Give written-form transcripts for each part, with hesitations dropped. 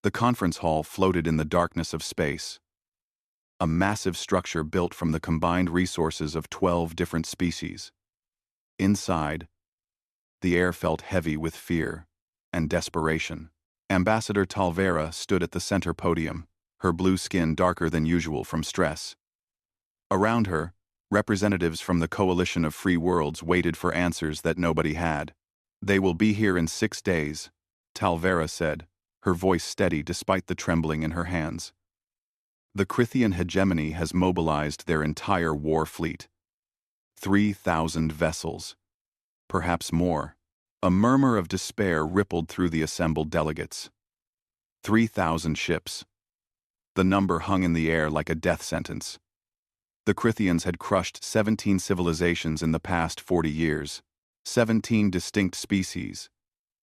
The conference hall floated in the darkness of space, a massive structure built from the combined resources of 12 different species. Inside, the air felt heavy with fear and desperation. Ambassador Talvera stood at the center podium, her blue skin darker than usual from stress. Around her, representatives from the Coalition of Free Worlds waited for answers that nobody had. "They will be here in 6 days," Talvera said, her voice steady despite the trembling in her hands. "The Crithian hegemony has mobilized their entire war fleet. 3,000 vessels. Perhaps more." A murmur of despair rippled through the assembled delegates. 3,000 ships. The number hung in the air like a death sentence. The Crithians had crushed 17 civilizations in the past 40 years, 17 distinct species,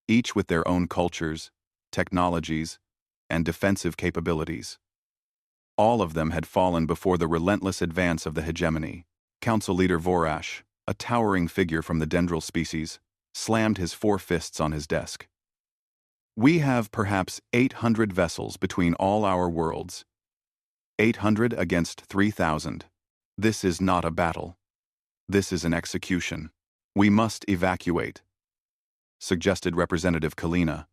each with their own cultures, technologies, and defensive capabilities. All of them had fallen before the relentless advance of the hegemony. Council Leader Vorash, a towering figure from the Dendril species, slammed his 4 fists on his desk. "We have perhaps 800 vessels between all our worlds. 800 against 3,000. This is not a battle. This is an execution. We must evacuate," suggested Representative Kalina,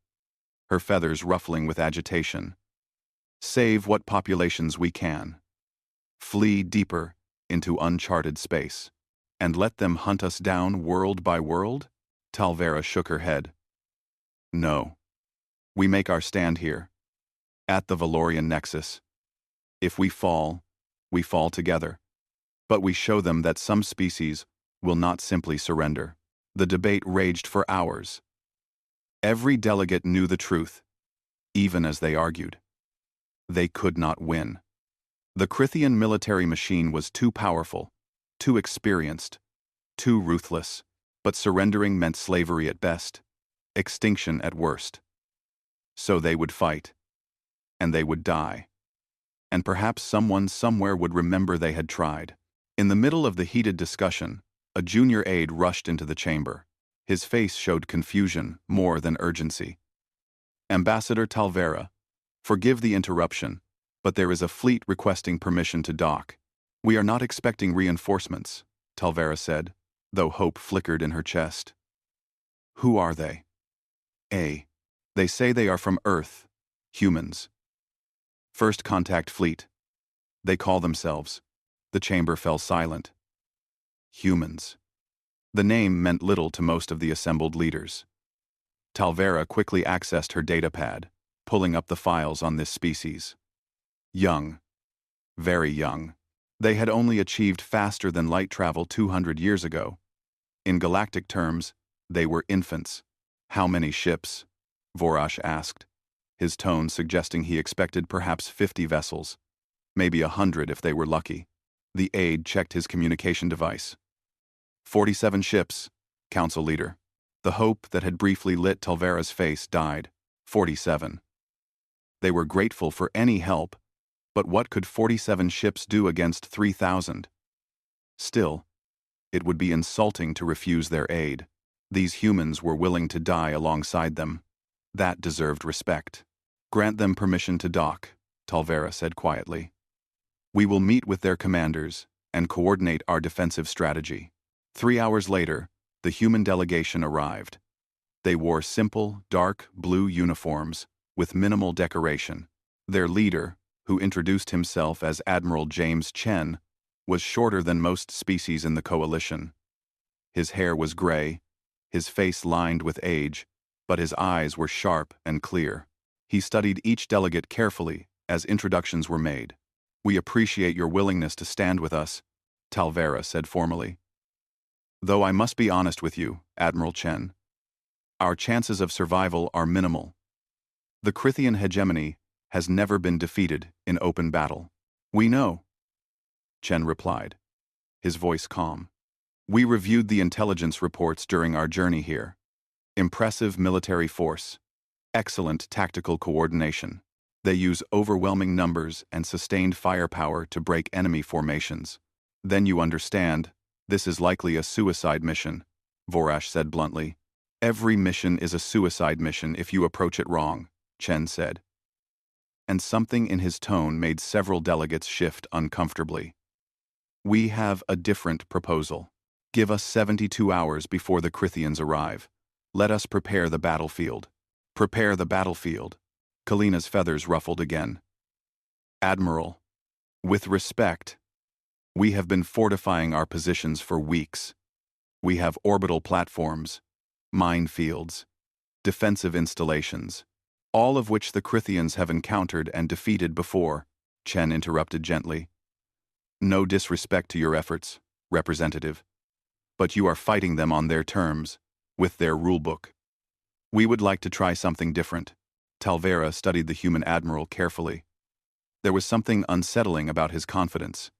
her feathers ruffling with agitation. "Save what populations we can. Flee deeper into uncharted space. And let them hunt us down world by world?" Talvera shook her head. "No. We make our stand here, at the Valorian Nexus. If we fall together. But we show them that some species will not simply surrender." The debate raged for hours. Every delegate knew the truth, even as they argued. They could not win. The Crithian military machine was too powerful, too experienced, too ruthless. But surrendering meant slavery at best, extinction at worst. So they would fight, and they would die. And perhaps someone somewhere would remember they had tried. In the middle of the heated discussion, a junior aide rushed into the chamber. His face showed confusion more than urgency. "Ambassador Talvera, forgive the interruption, but there is a fleet requesting permission to dock." "We are not expecting reinforcements," Talvera said, though hope flickered in her chest. "Who are they?" They say they are from Earth, humans. First Contact Fleet. They call themselves." The chamber fell silent. Humans. The name meant little to most of the assembled leaders. Talvera quickly accessed her datapad, pulling up the files on this species. Young. Very young. They had only achieved faster than light travel 200 years ago. In galactic terms, they were infants. "How many ships?" Vorash asked, his tone suggesting he expected perhaps 50 vessels, maybe 100 if they were lucky. The aide checked his communication device. 47 ships, Council Leader. The hope that had briefly lit Talvera's face died. 47. They were grateful for any help, but what could 47 ships do against 3,000? Still, it would be insulting to refuse their aid. These humans were willing to die alongside them. That deserved respect. "Grant them permission to dock," Talvera said quietly. "We will meet with their commanders and coordinate our defensive strategy." 3 hours later, the human delegation arrived. They wore simple, dark blue uniforms with minimal decoration. Their leader, who introduced himself as Admiral James Chen, was shorter than most species in the coalition. His hair was gray, his face lined with age, but his eyes were sharp and clear. He studied each delegate carefully as introductions were made. "We appreciate your willingness to stand with us," Talvera said formally. "Though I must be honest with you, Admiral Chen. Our chances of survival are minimal. The Crithian hegemony has never been defeated in open battle." "We know," Chen replied, his voice calm. "We reviewed the intelligence reports during our journey here. Impressive military force. Excellent tactical coordination. They use overwhelming numbers and sustained firepower to break enemy formations. Then you understand, this is likely a suicide mission," Vorash said bluntly. "Every mission is a suicide mission if you approach it wrong," Chen said. and something in his tone made several delegates shift uncomfortably. "We have a different proposal. Give us 72 hours before the Crithians arrive. Let us prepare the battlefield." "Prepare the battlefield." Kalina's feathers ruffled again. "Admiral, with respect, we have been fortifying our positions for weeks. We have orbital platforms, minefields, defensive installations, all of which the Crithians have encountered and defeated before," Chen interrupted gently. "No disrespect to your efforts, Representative, but you are fighting them on their terms, with their rulebook. We would like to try something different." Talvera studied the human admiral carefully. There was something unsettling about his confidence.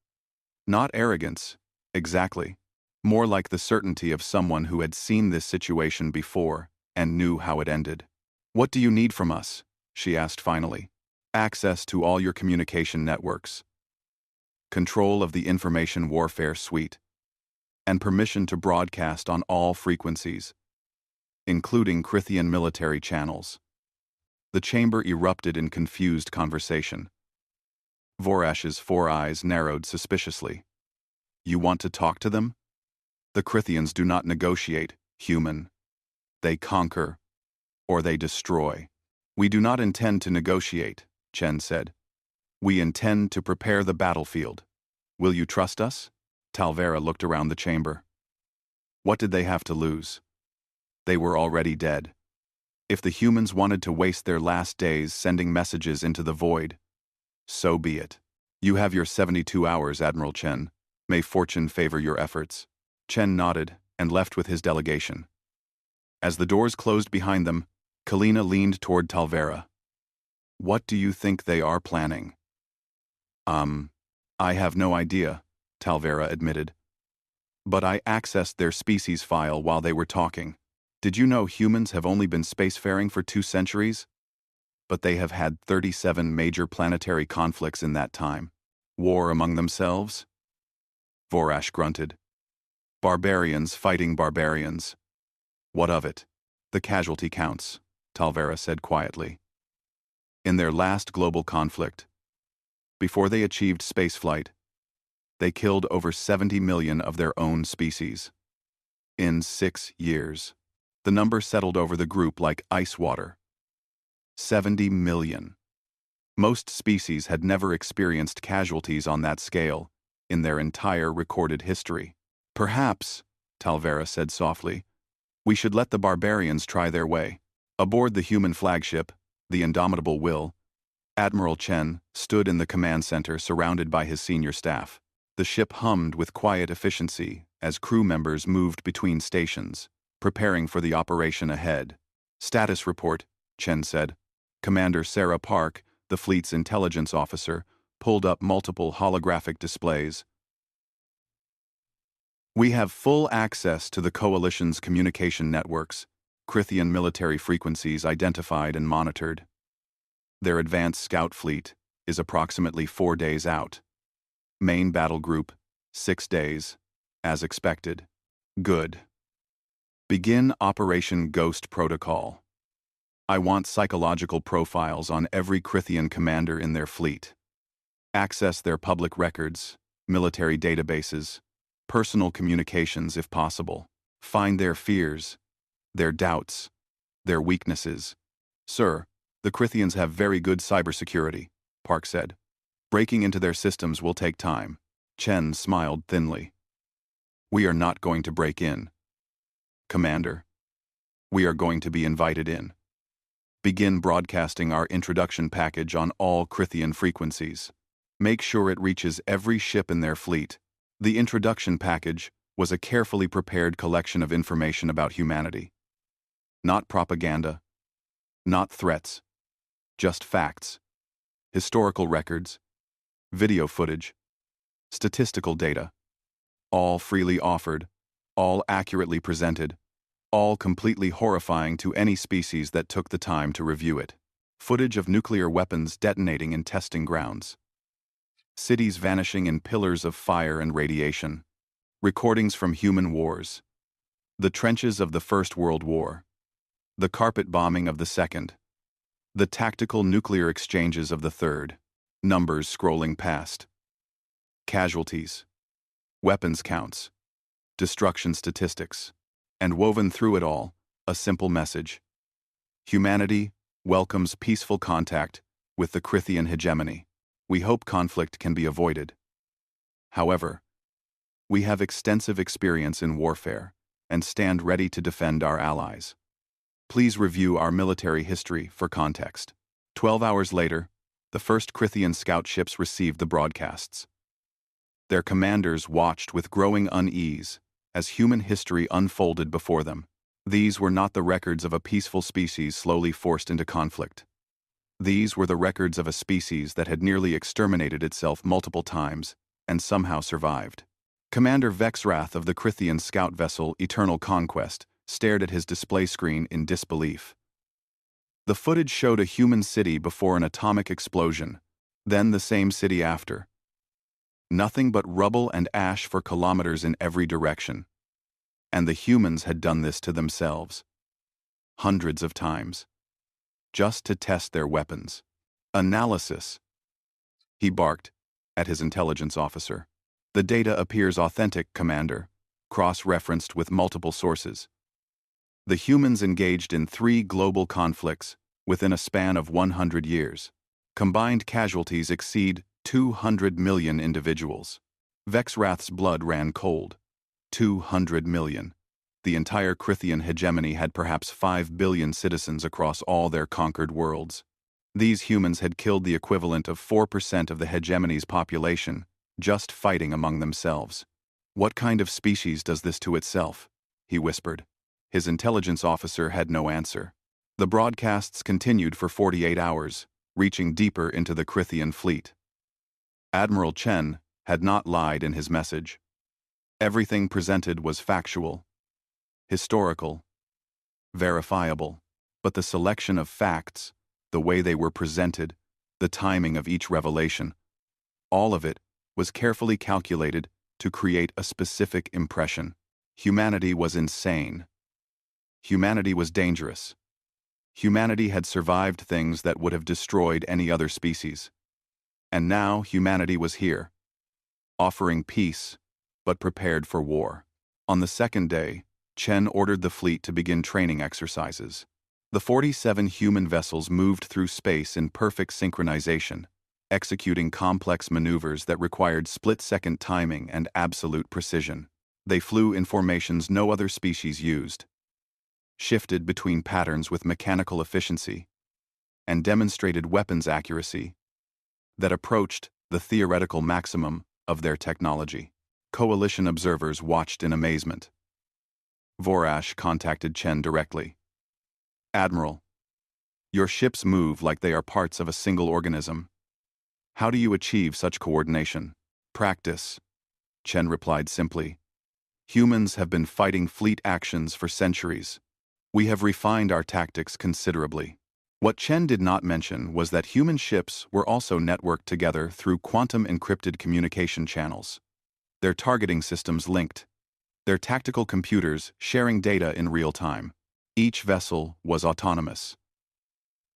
Not arrogance, exactly. More like the certainty of someone who had seen this situation before and knew how it ended. "What do you need from us?" she asked finally. "Access to all your communication networks, control of the information warfare suite, and permission to broadcast on all frequencies, including Crithian military channels." The chamber erupted in confused conversation. Vorash's 4 eyes narrowed suspiciously. "You want to talk to them? The Crithians do not negotiate, human. They conquer, or they destroy." "We do not intend to negotiate," Chen said. "We intend to prepare the battlefield. Will you trust us?" Talvera looked around the chamber. What did they have to lose? They were already dead. If the humans wanted to waste their last days sending messages into the void, so be it. "You have your 72 hours, Admiral Chen. May fortune favor your efforts." Chen nodded and left with his delegation. As the doors closed behind them, Kalina leaned toward Talvera. "What do you think they are planning?" I have no idea," Talvera admitted. "But I accessed their species file while they were talking. Did you know humans have only been spacefaring for 2 centuries? But they have had 37 major planetary conflicts in that time. War among themselves?" Vorash grunted. "Barbarians fighting barbarians. What of it? The casualty counts," Talvera said quietly. "In their last global conflict, before they achieved spaceflight, they killed over 70 million of their own species. In 6 years, the number settled over the group like ice water. 70 million. Most species had never experienced casualties on that scale in their entire recorded history. Perhaps, Talvera said softly, we should let the barbarians try their way. Aboard the human flagship, the Indomitable Will, Admiral Chen stood in the command center surrounded by his senior staff. The ship hummed with quiet efficiency as crew members moved between stations, preparing for the operation ahead. "Status report," Chen said. Commander Sarah Park, the fleet's intelligence officer, pulled up multiple holographic displays. "We have full access to the Coalition's communication networks, Crithian military frequencies identified and monitored. Their advanced scout fleet is approximately 4 days out. Main battle group, 6 days, as expected. Good. Begin Operation Ghost Protocol. I want psychological profiles on every Crithian commander in their fleet. Access their public records, military databases, personal communications if possible. Find their fears, their doubts, their weaknesses. Sir, the Crithians have very good cybersecurity," Park said. "Breaking into their systems will take time." Chen smiled thinly. "We are not going to break in, Commander. We are going to be invited in. Begin broadcasting our introduction package on all Crithian frequencies. Make sure it reaches every ship in their fleet." The introduction package was a carefully prepared collection of information about humanity. Not propaganda, not threats, just facts, historical records, video footage, statistical data, all freely offered, all accurately presented, all completely horrifying to any species that took the time to review it. Footage of nuclear weapons detonating in testing grounds. Cities vanishing in pillars of fire and radiation. Recordings from human wars. The trenches of the First World War. The carpet bombing of the Second. The tactical nuclear exchanges of the third, numbers scrolling past. Casualties, weapons counts, destruction statistics, and woven through it all, a simple message. Humanity welcomes peaceful contact with the Crithian hegemony. We hope conflict can be avoided. However, we have extensive experience in warfare and stand ready to defend our allies. Please review our military history for context. 12 hours later, the first Crithian scout ships received the broadcasts. Their commanders watched with growing unease as human history unfolded before them. These were not the records of a peaceful species slowly forced into conflict. These were the records of a species that had nearly exterminated itself multiple times and somehow survived. Commander Vexrath of the Crithian scout vessel Eternal Conquest stared at his display screen in disbelief. The footage showed a human city before an atomic explosion, then the same city after. Nothing but rubble and ash for kilometers in every direction. And the humans had done this to themselves. Hundreds of times. Just to test their weapons. Analysis. He barked at his intelligence officer. The data appears authentic, Commander, cross-referenced with multiple sources. The humans engaged in 3 global conflicts within a span of 100 years. Combined casualties exceed 200 million individuals. Vexrath's blood ran cold. 200 million. The entire Crithian hegemony had perhaps 5 billion citizens across all their conquered worlds. These humans had killed the equivalent of 4% of the hegemony's population, just fighting among themselves. What kind of species does this to itself? He whispered. His intelligence officer had no answer. The broadcasts continued for 48 hours, reaching deeper into the Crithian fleet. Admiral Chen had not lied in his message. Everything presented was factual, historical, verifiable, but the selection of facts, the way they were presented, the timing of each revelation, all of it was carefully calculated to create a specific impression. Humanity was insane. Humanity was dangerous. Humanity had survived things that would have destroyed any other species. And now humanity was here, offering peace, but prepared for war. On the second day, Chen ordered the fleet to begin training exercises. The 47 human vessels moved through space in perfect synchronization, executing complex maneuvers that required split-second timing and absolute precision. They flew in formations no other species used, shifted between patterns with mechanical efficiency, and demonstrated weapons accuracy that approached the theoretical maximum of their technology. Coalition observers watched in amazement. Vorash contacted Chen directly. Admiral, your ships move like they are parts of a single organism. How do you achieve such coordination? Practice, Chen replied simply. Humans have been fighting fleet actions for centuries. We have refined our tactics considerably. What Chen did not mention was that human ships were also networked together through quantum-encrypted communication channels. Their targeting systems linked, their tactical computers sharing data in real time. Each vessel was autonomous.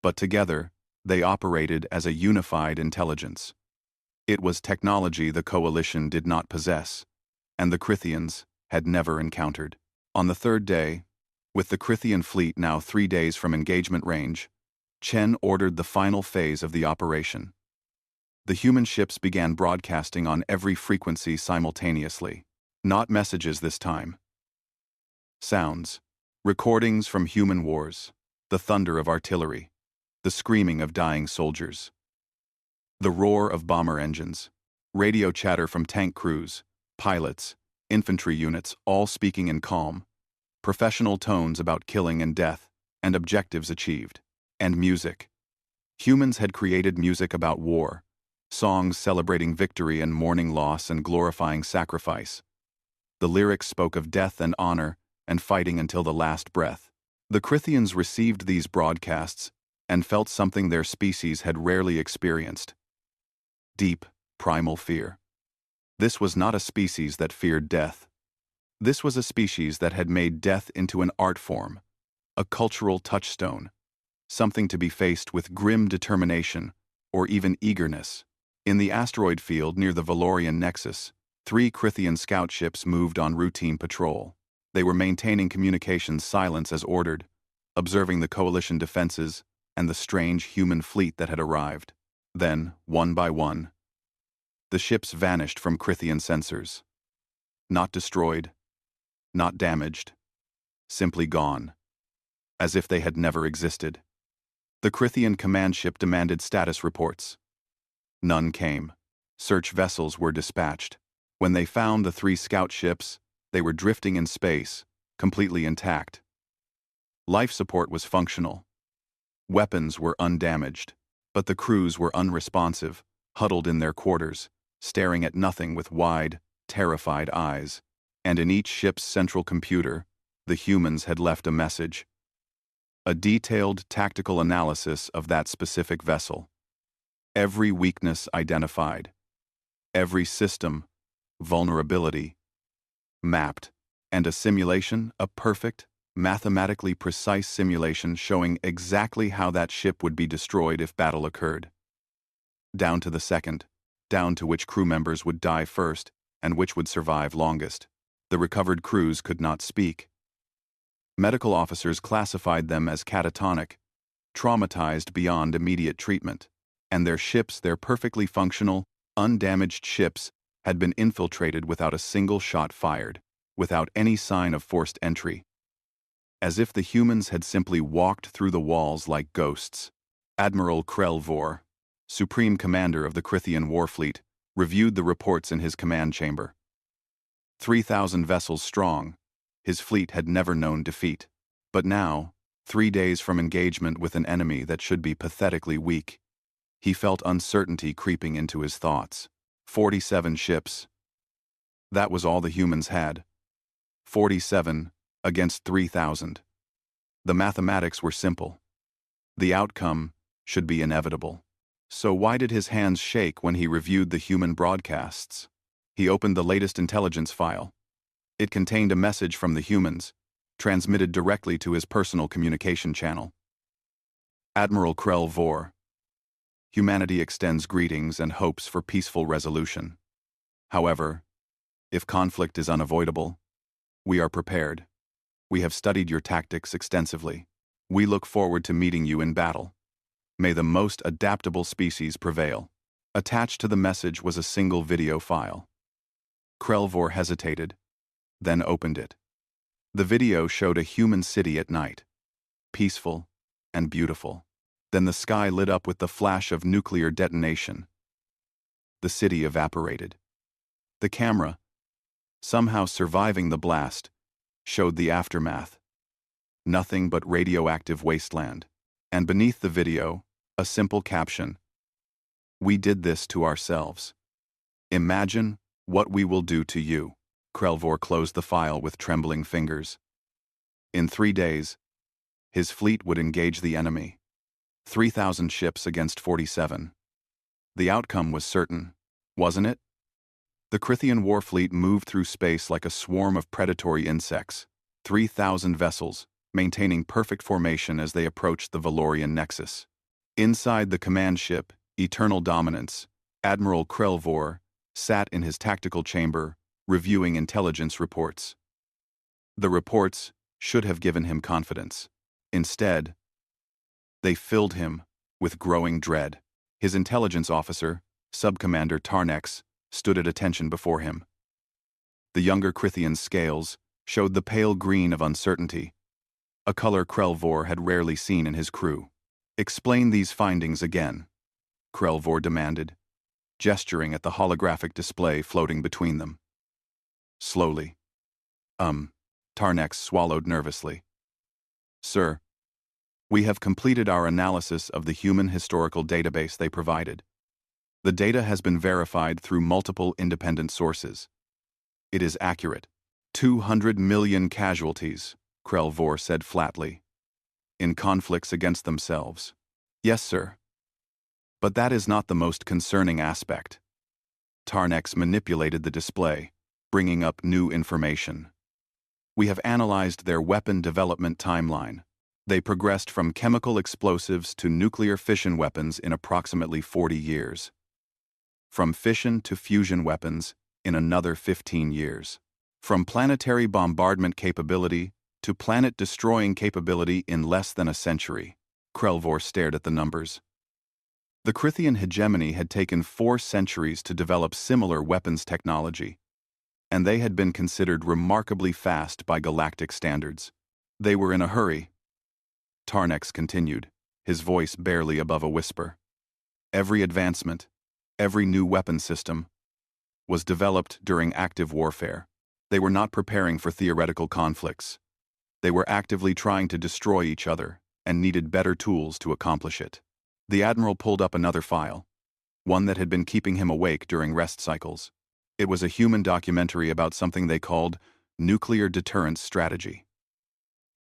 But together, they operated as a unified intelligence. It was technology the Coalition did not possess, and the Crithians had never encountered. On the third day, with the Crithian fleet now 3 days from engagement range, Chen ordered the final phase of the operation. The human ships began broadcasting on every frequency simultaneously. Not messages this time. Sounds. Recordings from human wars. The thunder of artillery. The screaming of dying soldiers. The roar of bomber engines. Radio chatter from tank crews, pilots, infantry units, all speaking in calm, professional tones about killing and death, and objectives achieved. And music. Humans had created music about war, songs celebrating victory and mourning loss and glorifying sacrifice. The lyrics spoke of death and honor and fighting until the last breath. The Crithians received these broadcasts and felt something their species had rarely experienced. Deep, primal fear. This was not a species that feared death. This was a species that had made death into an art form, a cultural touchstone, something to be faced with grim determination or even eagerness. In the asteroid field near the Valorian Nexus, 3 Crythian scout ships moved on routine patrol. They were maintaining communications silence as ordered, observing the coalition defenses and the strange human fleet that had arrived. Then, one by one, the ships vanished from Crythian sensors. Not destroyed, not damaged, simply gone, as if they had never existed. The Crythian command ship demanded status reports. None came. Search vessels were dispatched. When they found the 3 scout ships, they were drifting in space, completely intact. Life support was functional. Weapons were undamaged, but the crews were unresponsive, huddled in their quarters, staring at nothing with wide, terrified eyes. And in each ship's central computer, the humans had left a message. A detailed tactical analysis of that specific vessel. Every weakness identified. Every system, vulnerability, mapped. And a simulation, a perfect, mathematically precise simulation showing exactly how that ship would be destroyed if battle occurred. Down to the second, down to which crew members would die first and which would survive longest. The recovered crews could not speak. Medical officers classified them as catatonic, traumatized beyond immediate treatment, and their ships, their perfectly functional, undamaged ships, had been infiltrated without a single shot fired, without any sign of forced entry. As if the humans had simply walked through the walls like ghosts. Admiral Krell, Supreme Commander of the Crythian Warfleet, reviewed the reports in his command chamber. 3,000 vessels strong, his fleet had never known defeat. But now, 3 days from engagement with an enemy that should be pathetically weak, he felt uncertainty creeping into his thoughts. 47 ships. That was all the humans had. 47 against 3,000. The mathematics were simple. The outcome should be inevitable. So why did his hands shake when he reviewed the human broadcasts? He opened the latest intelligence file. It contained a message from the humans, transmitted directly to his personal communication channel. Admiral Krell, humanity extends greetings and hopes for peaceful resolution. However, if conflict is unavoidable, we are prepared. We have studied your tactics extensively. We look forward to meeting you in battle. May the most adaptable species prevail. Attached to the message was a single video file. Krell hesitated, then opened it. The video showed a human city at night, peaceful and beautiful. Then the sky lit up with the flash of nuclear detonation. The city evaporated. The camera, somehow surviving the blast, showed the aftermath. Nothing but radioactive wasteland. And beneath the video, a simple caption. We did this to ourselves. Imagine what we will do to you. Krell closed the file with trembling fingers. In 3 days, his fleet would engage the enemy. 3,000 ships against 47. The outcome was certain, wasn't it? The Crythian Warfleet moved through space like a swarm of predatory insects. 3,000 vessels, maintaining perfect formation as they approached the Valorian Nexus. Inside the command ship, Eternal Dominance, Admiral Krell sat in his tactical chamber, reviewing intelligence reports. The reports should have given him confidence. Instead, they filled him with growing dread. His intelligence officer, Subcommander Tarnex, stood at attention before him. The younger Crythian's scales showed the pale green of uncertainty, a color Krell had rarely seen in his crew. Explain these findings again, Krell demanded, gesturing at the holographic display floating between them. Slowly. Tarnex swallowed nervously. Sir, we have completed our analysis of the human historical database they provided. The data has been verified through multiple independent sources. It is accurate. 200 million casualties, Krell said flatly. In conflicts against themselves. Yes, sir. But that is not the most concerning aspect. Tarnex manipulated the display, bringing up new information. We have analyzed their weapon development timeline. They progressed from chemical explosives to nuclear fission weapons in approximately 40 years. From fission to fusion weapons in another 15 years. From planetary bombardment capability to planet-destroying capability in less than a century. Krelvor stared at the numbers. The Crithian hegemony had taken 4 centuries to develop similar weapons technology, and they had been considered remarkably fast by galactic standards. They were in a hurry. Tarnex continued, his voice barely above a whisper. Every advancement, every new weapon system, was developed during active warfare. They were not preparing for theoretical conflicts. They were actively trying to destroy each other and needed better tools to accomplish it. The Admiral pulled up another file, one that had been keeping him awake during rest cycles. It was a human documentary about something they called nuclear deterrence strategy.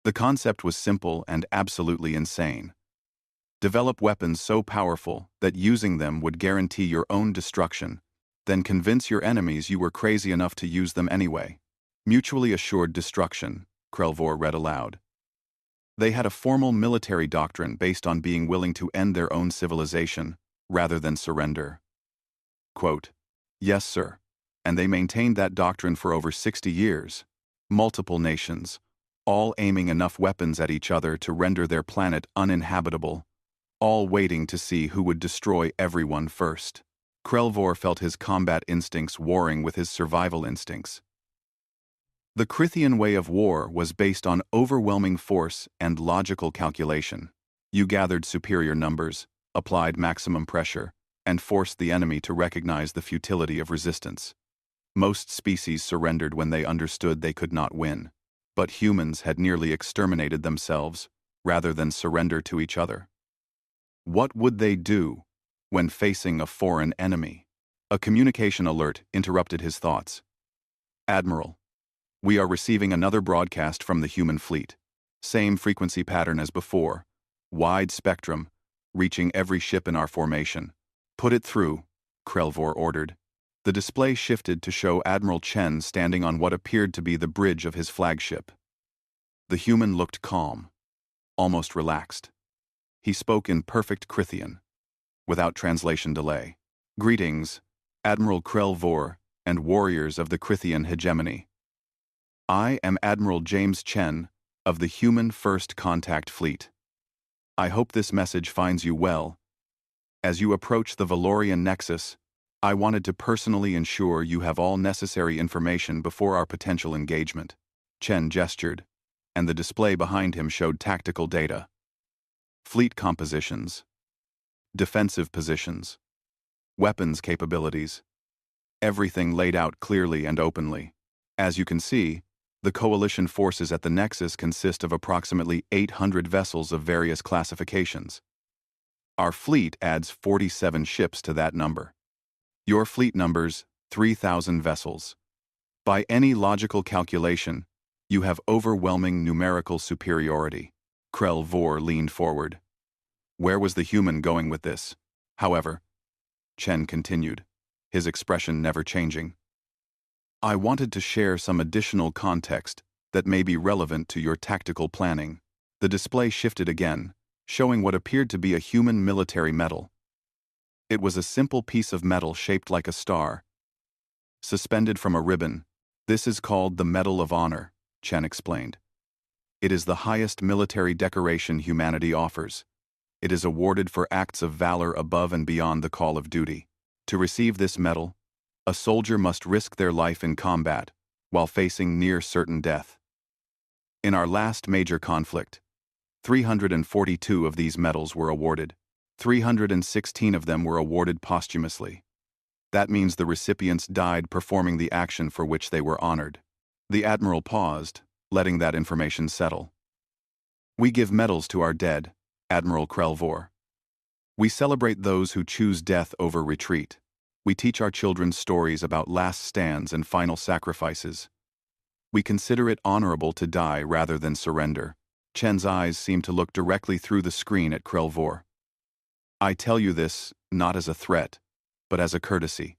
The concept was simple and absolutely insane. Develop weapons so powerful that using them would guarantee your own destruction, then convince your enemies you were crazy enough to use them anyway. Mutually assured destruction, Krelvor read aloud. They had a formal military doctrine based on being willing to end their own civilization, rather than surrender. Quote, "Yes, sir. And they maintained that doctrine for over 60 years. Multiple nations, all aiming enough weapons at each other to render their planet uninhabitable, all waiting to see who would destroy everyone first." Krelvor felt his combat instincts warring with his survival instincts. The Crithian way of war was based on overwhelming force and logical calculation. You gathered superior numbers, applied maximum pressure, and forced the enemy to recognize the futility of resistance. Most species surrendered when they understood they could not win, but humans had nearly exterminated themselves rather than surrender to each other. What would they do when facing a foreign enemy? A communication alert interrupted his thoughts. "Admiral, we are receiving another broadcast from the human fleet. Same frequency pattern as before. Wide spectrum, reaching every ship in our formation." "Put it through," Krelvor ordered. The display shifted to show Admiral Chen standing on what appeared to be the bridge of his flagship. The human looked calm, almost relaxed. He spoke in perfect Crithian, without translation delay. "Greetings, Admiral Krelvor and warriors of the Crithian hegemony. I am Admiral James Chen of the Human First Contact Fleet. I hope this message finds you well. As you approach the Valorian Nexus, I wanted to personally ensure you have all necessary information before our potential engagement." Chen gestured, and the display behind him showed tactical data. Fleet compositions, defensive positions, weapons capabilities, everything laid out clearly and openly. As you can see, the coalition forces at the Nexus consist of approximately 800 vessels of various classifications. Our fleet adds 47 ships to that number. Your fleet numbers 3,000 vessels. By any logical calculation, you have overwhelming numerical superiority. Krelvor leaned forward. Where was the human going with this? However, Chen continued, his expression never changing. I wanted to share some additional context that may be relevant to your tactical planning. The display shifted again, showing what appeared to be a human military medal. It was a simple piece of metal shaped like a star, suspended from a ribbon. This is called the Medal of Honor, Chen explained. It is the highest military decoration humanity offers. It is awarded for acts of valor above and beyond the call of duty. To receive this medal, a soldier must risk their life in combat while facing near certain death. In our last major conflict, 342 of these medals were awarded. 316 of them were awarded posthumously. That means the recipients died performing the action for which they were honored. The Admiral paused, letting that information settle. We give medals to our dead, Admiral Krelvor. We celebrate those who choose death over retreat. We teach our children stories about last stands and final sacrifices. We consider it honorable to die rather than surrender. Chen's eyes seemed to look directly through the screen at Krelvor. I tell you this not as a threat, but as a courtesy,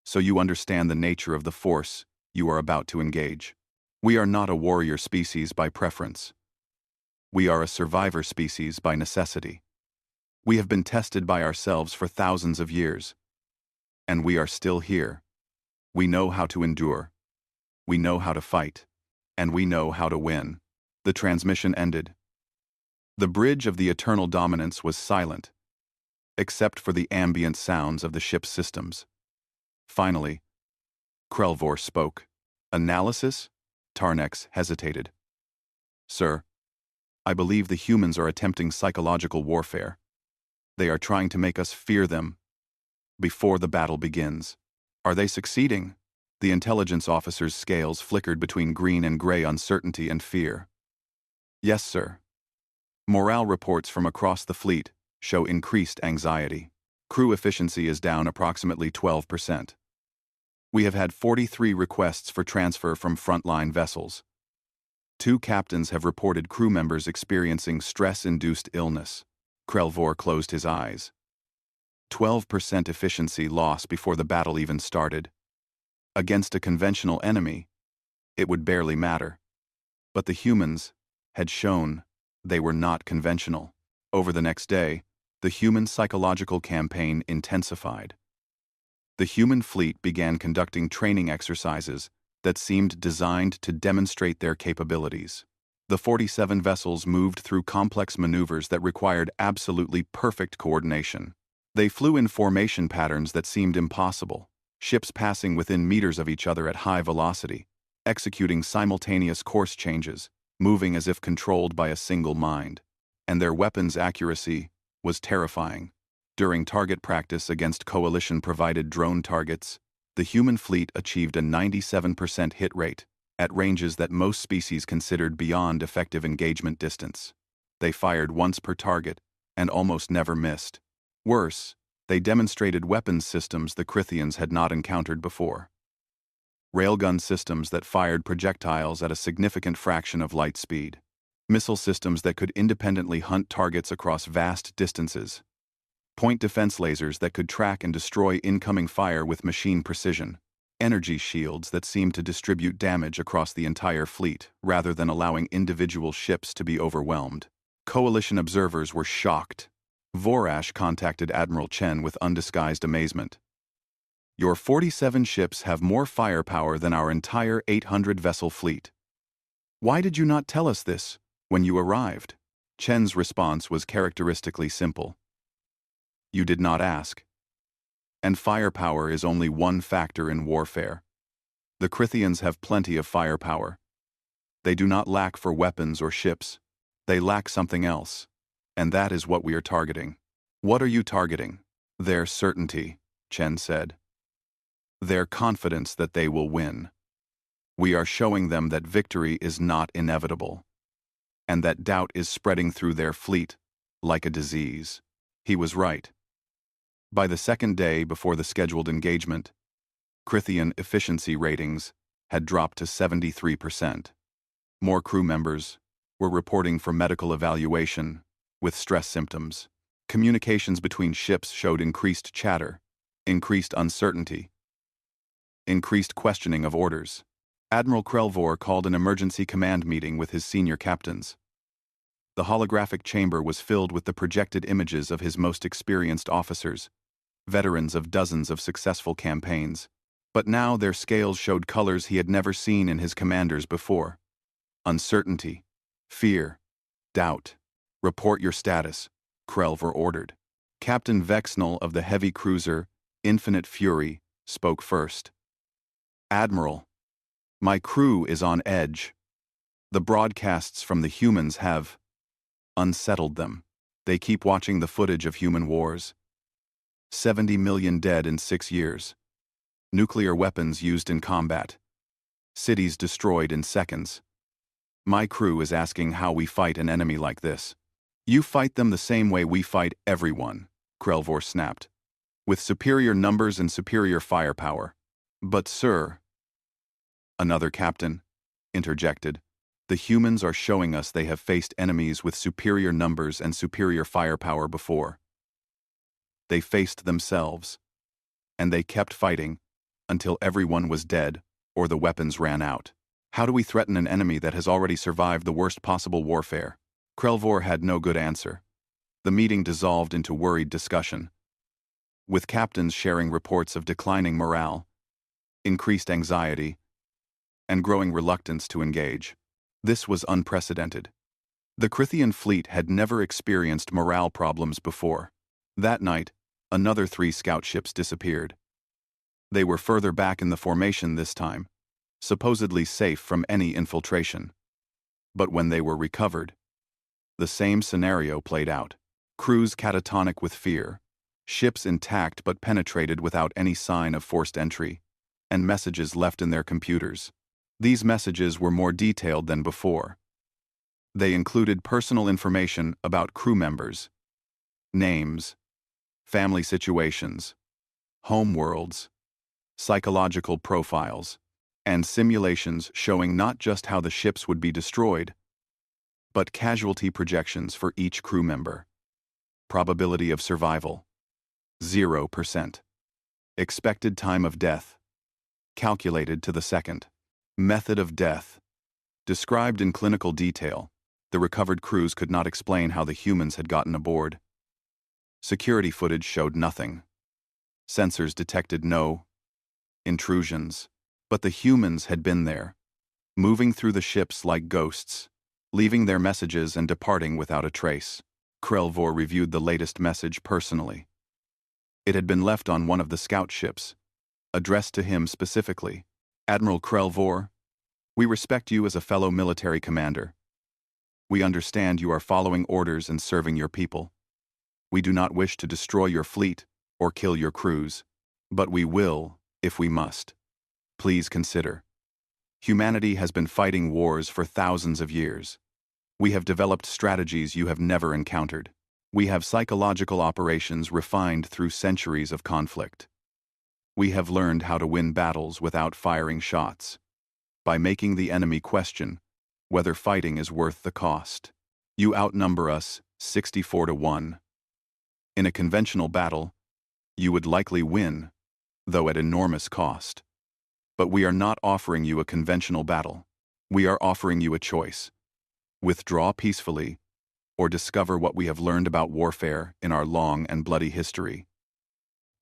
so you understand the nature of the force you are about to engage. We are not a warrior species by preference. We are a survivor species by necessity. We have been tested by ourselves for thousands of years. And we are still here. We know how to endure. We know how to fight. And we know how to win. The transmission ended. The bridge of the eternal dominance was silent, except for the ambient sounds of the ship's systems. Finally, Krelvor spoke. Analysis? Tarnex hesitated. Sir, I believe the humans are attempting psychological warfare. They are trying to make us fear them before the battle begins. Are they succeeding? The intelligence officer's scales flickered between green and gray uncertainty and fear. Yes, sir. Morale reports from across the fleet show increased anxiety. Crew efficiency is down approximately 12%. We have had 43 requests for transfer from frontline vessels. 2 captains have reported crew members experiencing stress-induced illness. Krelvor closed his eyes. 12% efficiency loss before the battle even started. Against a conventional enemy, it would barely matter. But the humans had shown they were not conventional. Over the next day, the human psychological campaign intensified. The human fleet began conducting training exercises that seemed designed to demonstrate their capabilities. The 47 vessels moved through complex maneuvers that required absolutely perfect coordination. They flew in formation patterns that seemed impossible, ships passing within meters of each other at high velocity, executing simultaneous course changes, moving as if controlled by a single mind. And their weapons' accuracy was terrifying. During target practice against coalition-provided drone targets, the human fleet achieved a 97% hit rate at ranges that most species considered beyond effective engagement distance. They fired once per target and almost never missed. Worse, they demonstrated weapons systems the Crythians had not encountered before. Railgun systems that fired projectiles at a significant fraction of light speed. Missile systems that could independently hunt targets across vast distances. Point defense lasers that could track and destroy incoming fire with machine precision. Energy shields that seemed to distribute damage across the entire fleet rather than allowing individual ships to be overwhelmed. Coalition observers were shocked. Vorash contacted Admiral Chen with undisguised amazement. Your 47 ships have more firepower than our entire 800-vessel fleet. Why did you not tell us this when you arrived? Chen's response was characteristically simple. You did not ask. And firepower is only one factor in warfare. The Crythians have plenty of firepower. They do not lack for weapons or ships. They lack something else. And that is what we are targeting. What are you targeting? Their certainty, Chen said. Their confidence that they will win. We are showing them that victory is not inevitable. And that doubt is spreading through their fleet like a disease. He was right. By the second day before the scheduled engagement, Crythian efficiency ratings had dropped to 73%. More crew members were reporting for medical evaluation with stress symptoms. Communications between ships showed increased chatter, increased uncertainty, increased questioning of orders. Admiral Krelvor called an emergency command meeting with his senior captains. The holographic chamber was filled with the projected images of his most experienced officers, veterans of dozens of successful campaigns. But now their scales showed colors he had never seen in his commanders before. Uncertainty, fear, doubt. Report your status, Krelvor ordered. Captain Vexnell of the heavy cruiser Infinite Fury spoke first. Admiral, my crew is on edge. The broadcasts from the humans have unsettled them. They keep watching the footage of human wars. 70 million dead in 6 years. Nuclear weapons used in combat. Cities destroyed in seconds. My crew is asking how we fight an enemy like this. You fight them the same way we fight everyone, Krelvor snapped. With superior numbers and superior firepower. But sir, another captain interjected, the humans are showing us they have faced enemies with superior numbers and superior firepower before. They faced themselves. And they kept fighting until everyone was dead or the weapons ran out. How do we threaten an enemy that has already survived the worst possible warfare? Krelvor had no good answer. The meeting dissolved into worried discussion, with captains sharing reports of declining morale, increased anxiety, and growing reluctance to engage. This was unprecedented. The Crithian fleet had never experienced morale problems before. That night, another 3 scout ships disappeared. They were further back in the formation this time, supposedly safe from any infiltration. But when they were recovered, the same scenario played out. Crews catatonic with fear, ships intact but penetrated without any sign of forced entry, and messages left in their computers. These messages were more detailed than before. They included personal information about crew members, names, family situations, home worlds, psychological profiles, and simulations showing not just how the ships would be destroyed, but casualty projections for each crew member. Probability of survival, 0%. Expected time of death, calculated to the second. Method of death, described in clinical detail. The recovered crews could not explain how the humans had gotten aboard. Security footage showed nothing. Sensors detected no intrusions, but the humans had been there, moving through the ships like ghosts, leaving their messages and departing without a trace. Krelvor reviewed the latest message personally. It had been left on one of the scout ships, addressed to him specifically. Admiral Krelvor, we respect you as a fellow military commander. We understand you are following orders and serving your people. We do not wish to destroy your fleet or kill your crews, but we will, if we must. Please consider. Humanity has been fighting wars for thousands of years. We have developed strategies you have never encountered. We have psychological operations refined through centuries of conflict. We have learned how to win battles without firing shots, by making the enemy question whether fighting is worth the cost. You outnumber us 64-1. In a conventional battle, you would likely win, though at enormous cost. But we are not offering you a conventional battle. We are offering you a choice. Withdraw peacefully, or discover what we have learned about warfare in our long and bloody history.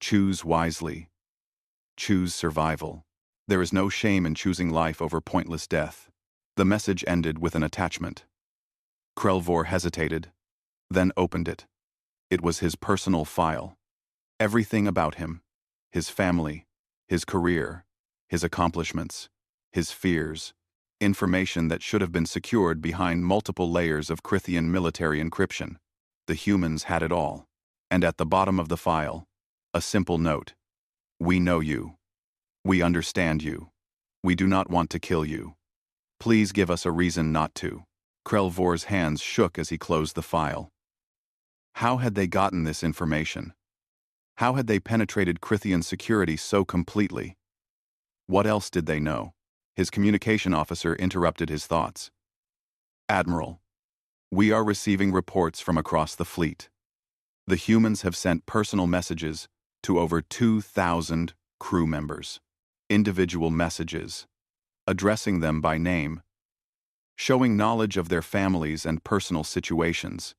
Choose wisely. Choose survival. There is no shame in choosing life over pointless death. The message ended with an attachment. Krelvor hesitated, then opened it. It was his personal file. Everything about him, his family, his career, his accomplishments, his fears, information that should have been secured behind multiple layers of Crithian military encryption. The humans had it all. And at the bottom of the file, a simple note. We know you. We understand you. We do not want to kill you. Please give us a reason not to. Krelvor's hands shook as he closed the file. How had they gotten this information? How had they penetrated Crithian security so completely? What else did they know? His communication officer interrupted his thoughts. Admiral, we are receiving reports from across the fleet. The humans have sent personal messages to over 2,000 crew members. Individual messages, addressing them by name, showing knowledge of their families and personal situations.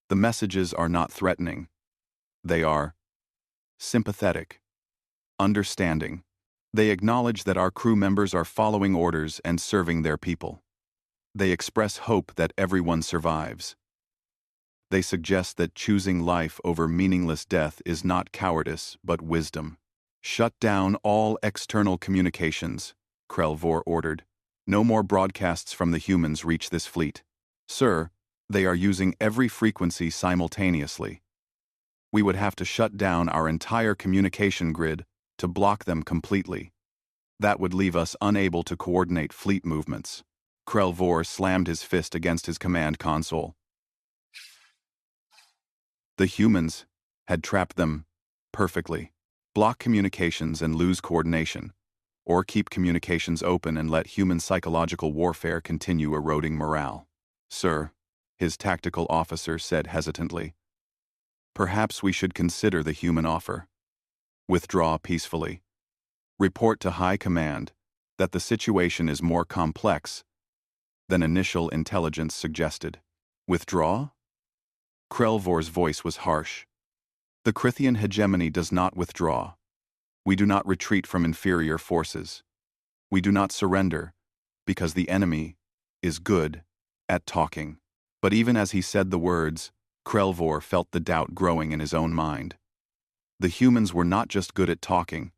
The messages are not threatening. They are sympathetic, understanding. They acknowledge that our crew members are following orders and serving their people. They express hope that everyone survives. They suggest that choosing life over meaningless death is not cowardice but wisdom. Shut down all external communications, Krelvor ordered. No more broadcasts from the humans reach this fleet. Sir, they are using every frequency simultaneously. We would have to shut down our entire communication grid to block them completely. That would leave us unable to coordinate fleet movements. Krelvor slammed his fist against his command console. The humans had trapped them perfectly. Block communications and lose coordination, or keep communications open and let human psychological warfare continue eroding morale. Sir, his tactical officer said hesitantly, perhaps we should consider the human offer. Withdraw peacefully. Report to High Command that the situation is more complex than initial intelligence suggested. Withdraw? Krelvor's voice was harsh. The Krithian hegemony does not withdraw. We do not retreat from inferior forces. We do not surrender, because the enemy is good at talking. But even as he said the words, Krelvor felt the doubt growing in his own mind. The humans were not just good at talking,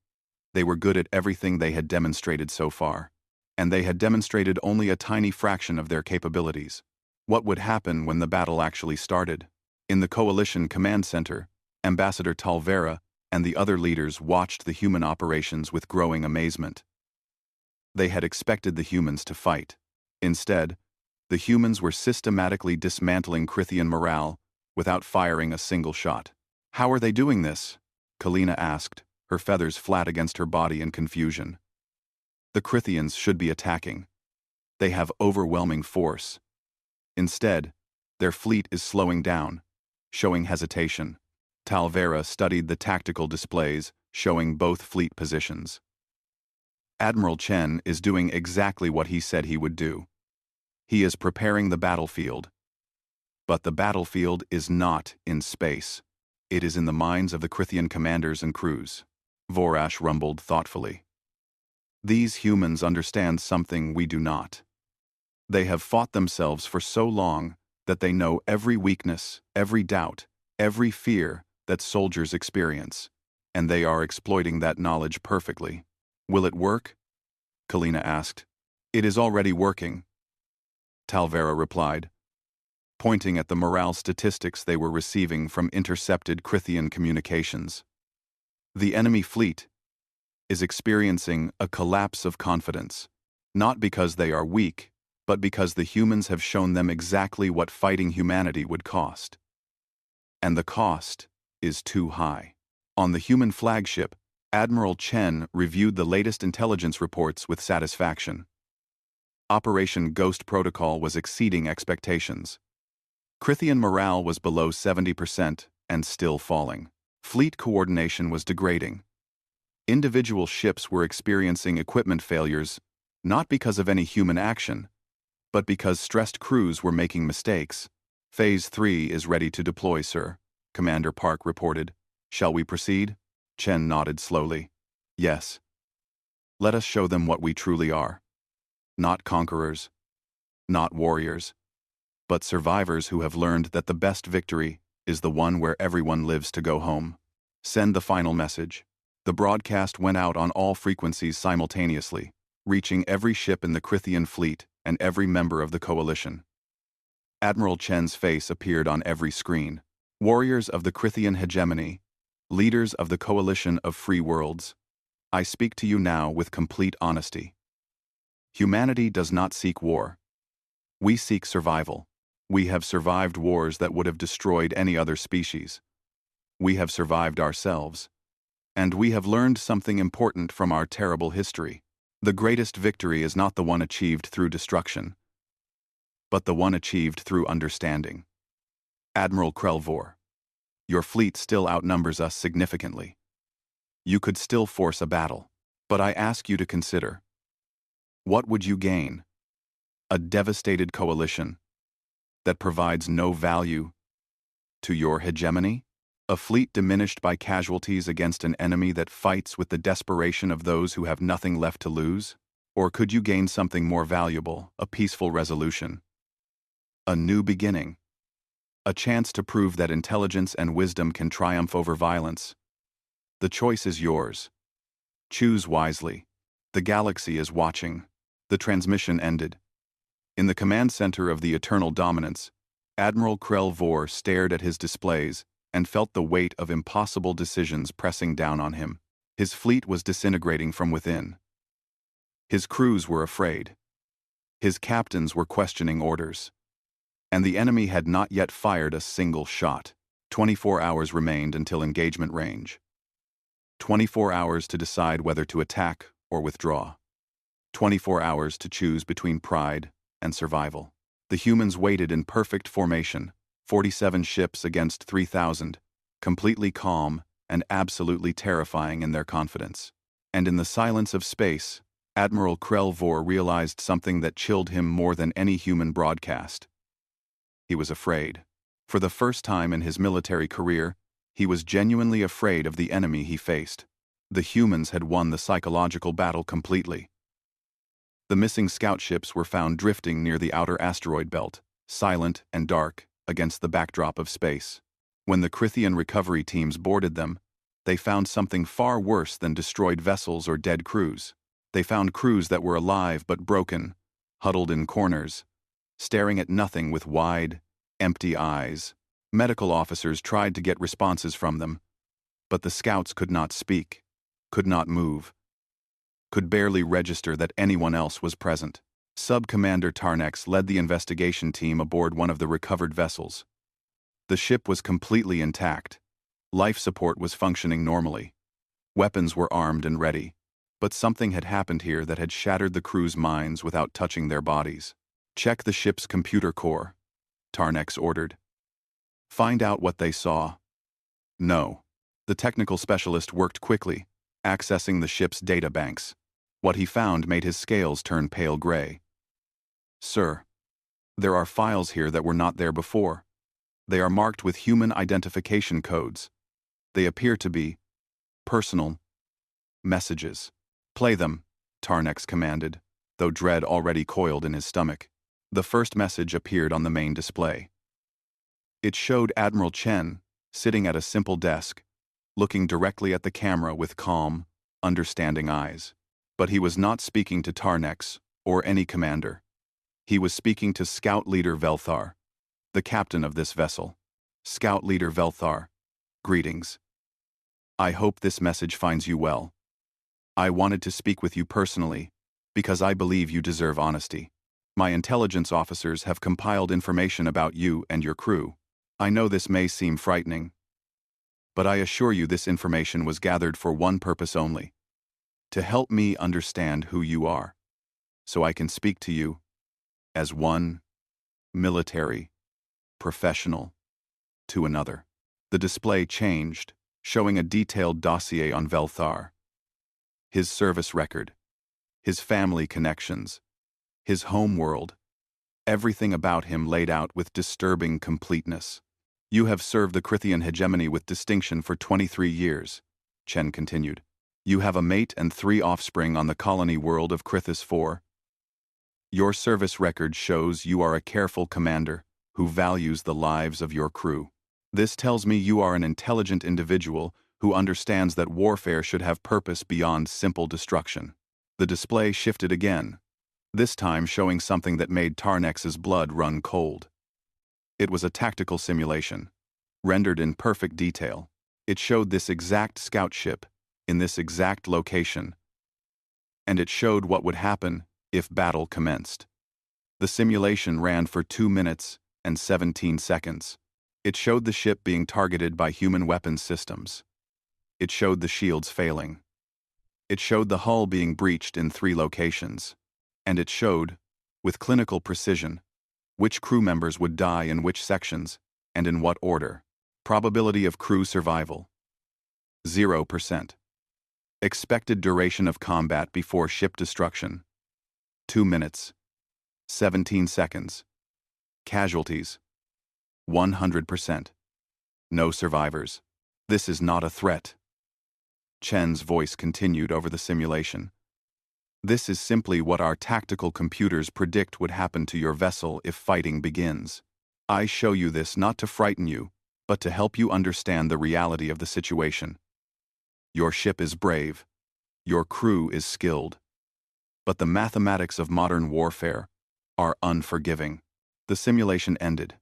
they were good at everything they had demonstrated so far. And they had demonstrated only a tiny fraction of their capabilities. What would happen when the battle actually started? In the Coalition Command Center, Ambassador Talvera and the other leaders watched the human operations with growing amazement. They had expected the humans to fight. Instead, the humans were systematically dismantling Krithian morale without firing a single shot. How are they doing this? Kalina asked, her feathers flat against her body in confusion. The Krithians should be attacking. They have overwhelming force. Instead, their fleet is slowing down, showing hesitation. Talvera studied the tactical displays, showing both fleet positions. Admiral Chen is doing exactly what he said he would do. He is preparing the battlefield. But the battlefield is not in space. It is in the minds of the Krithian commanders and crews. Vorash rumbled thoughtfully. These humans understand something we do not. They have fought themselves for so long that they know every weakness, every doubt, every fear that soldiers experience, and they are exploiting that knowledge perfectly. Will it work? Kalina asked. It is already working, Talvera replied, pointing at the morale statistics they were receiving from intercepted Krithian communications. The enemy fleet is experiencing a collapse of confidence, not because they are weak, but because the humans have shown them exactly what fighting humanity would cost. And the cost is too high. On the human flagship, Admiral Chen reviewed the latest intelligence reports with satisfaction. Operation Ghost Protocol was exceeding expectations. Krithian morale was below 70% and still falling. Fleet coordination was degrading. Individual ships were experiencing equipment failures, not because of any human action, but because stressed crews were making mistakes. Phase 3 is ready to deploy, sir, Commander Park reported. Shall we proceed? Chen nodded slowly. Yes. Let us show them what we truly are. Not conquerors, not warriors, but survivors who have learned that the best victory is the one where everyone lives to go home. Send the final message. The broadcast went out on all frequencies simultaneously, reaching every ship in the Krithian fleet and every member of the coalition. Admiral Chen's face appeared on every screen. Warriors of the Krithian hegemony, leaders of the coalition of free worlds, I speak to you now with complete honesty. Humanity does not seek war. We seek survival. We have survived wars that would have destroyed any other species. We have survived ourselves. And we have learned something important from our terrible history. The greatest victory is not the one achieved through destruction, but the one achieved through understanding. Admiral Krelvor, your fleet still outnumbers us significantly. You could still force a battle, but I ask you to consider, what would you gain? A devastated coalition that provides no value to your hegemony? A fleet diminished by casualties against an enemy that fights with the desperation of those who have nothing left to lose? Or could you gain something more valuable, a peaceful resolution? A new beginning? A chance to prove that intelligence and wisdom can triumph over violence? The choice is yours. Choose wisely. The galaxy is watching. The transmission ended. In the command center of the Eternal Dominance, Admiral Krelvor stared at his displays and felt the weight of impossible decisions pressing down on him. His fleet was disintegrating from within. His crews were afraid. His captains were questioning orders. And the enemy had not yet fired a single shot. 24 hours remained until engagement range. 24 hours to decide whether to attack or withdraw. 24 hours to choose between pride and survival. The humans waited in perfect formation, 47 ships against 3,000, completely calm and absolutely terrifying in their confidence. And in the silence of space, Admiral Krelvor realized something that chilled him more than any human broadcast. he was afraid. For the first time in his military career, he was genuinely afraid of the enemy he faced. The humans had won the psychological battle completely. The missing scout ships were found drifting near the outer asteroid belt, silent and dark, against the backdrop of space. When the Crithian recovery teams boarded them, they found something far worse than destroyed vessels or dead crews. They found crews that were alive but broken, huddled in corners, staring at nothing with wide, empty eyes. Medical officers tried to get responses from them, but the scouts could not speak, could not move, could barely register that anyone else was present. Sub-Commander Tarnex led the investigation team aboard one of the recovered vessels. The ship was completely intact. Life support was functioning normally. Weapons were armed and ready. But something had happened here that had shattered the crew's minds without touching their bodies. "Check the ship's computer core," Tarnex ordered. "Find out what they saw." No. The technical specialist worked quickly, accessing the ship's data banks. What he found made his scales turn pale gray. "Sir, there are files here that were not there before. They are marked with human identification codes. They appear to be personal messages." "Play them," Tarnex commanded, though dread already coiled in his stomach. The first message appeared on the main display. It showed Admiral Chen sitting at a simple desk, looking directly at the camera with calm, understanding eyes. But he was not speaking to Tarnex or any commander. He was speaking to Scout Leader Velthar, the captain of this vessel. "Scout Leader Velthar, greetings. I hope this message finds you well. I wanted to speak with you personally, because I believe you deserve honesty. My intelligence officers have compiled information about you and your crew. I know this may seem frightening, but I assure you this information was gathered for one purpose only: to help me understand who you are, so I can speak to you as one military professional to another." The display changed, showing a detailed dossier on Velthar. His service record, his family connections, his home world, everything about him laid out with disturbing completeness. "You have served the Crithian hegemony with distinction for 23 years, Chen continued. "You have a mate and 3 offspring on the colony world of Crithis 4. Your service record shows you are a careful commander who values the lives of your crew. This tells me you are an intelligent individual who understands that warfare should have purpose beyond simple destruction." The display shifted again, this time showing something that made Tarnex's blood run cold. It was a tactical simulation, rendered in perfect detail. It showed this exact scout ship, in this exact location, and it showed what would happen if battle commenced. The simulation ran for 2 minutes and 17 seconds. It showed the ship being targeted by human weapons systems. It showed the shields failing. It showed the hull being breached in 3 locations. And it showed, with clinical precision, which crew members would die in which sections and in what order. Probability of crew survival: 0%. Expected duration of combat before ship destruction: 2 minutes, 17 seconds. Casualties: 100%. No survivors. This is not a threat. Chen's voice continued over the simulation. This is simply what our tactical computers predict would happen to your vessel if fighting begins. I show you this not to frighten you, but to help you understand the reality of the situation. Your ship is brave. Your crew is skilled. But the mathematics of modern warfare are unforgiving. The simulation ended.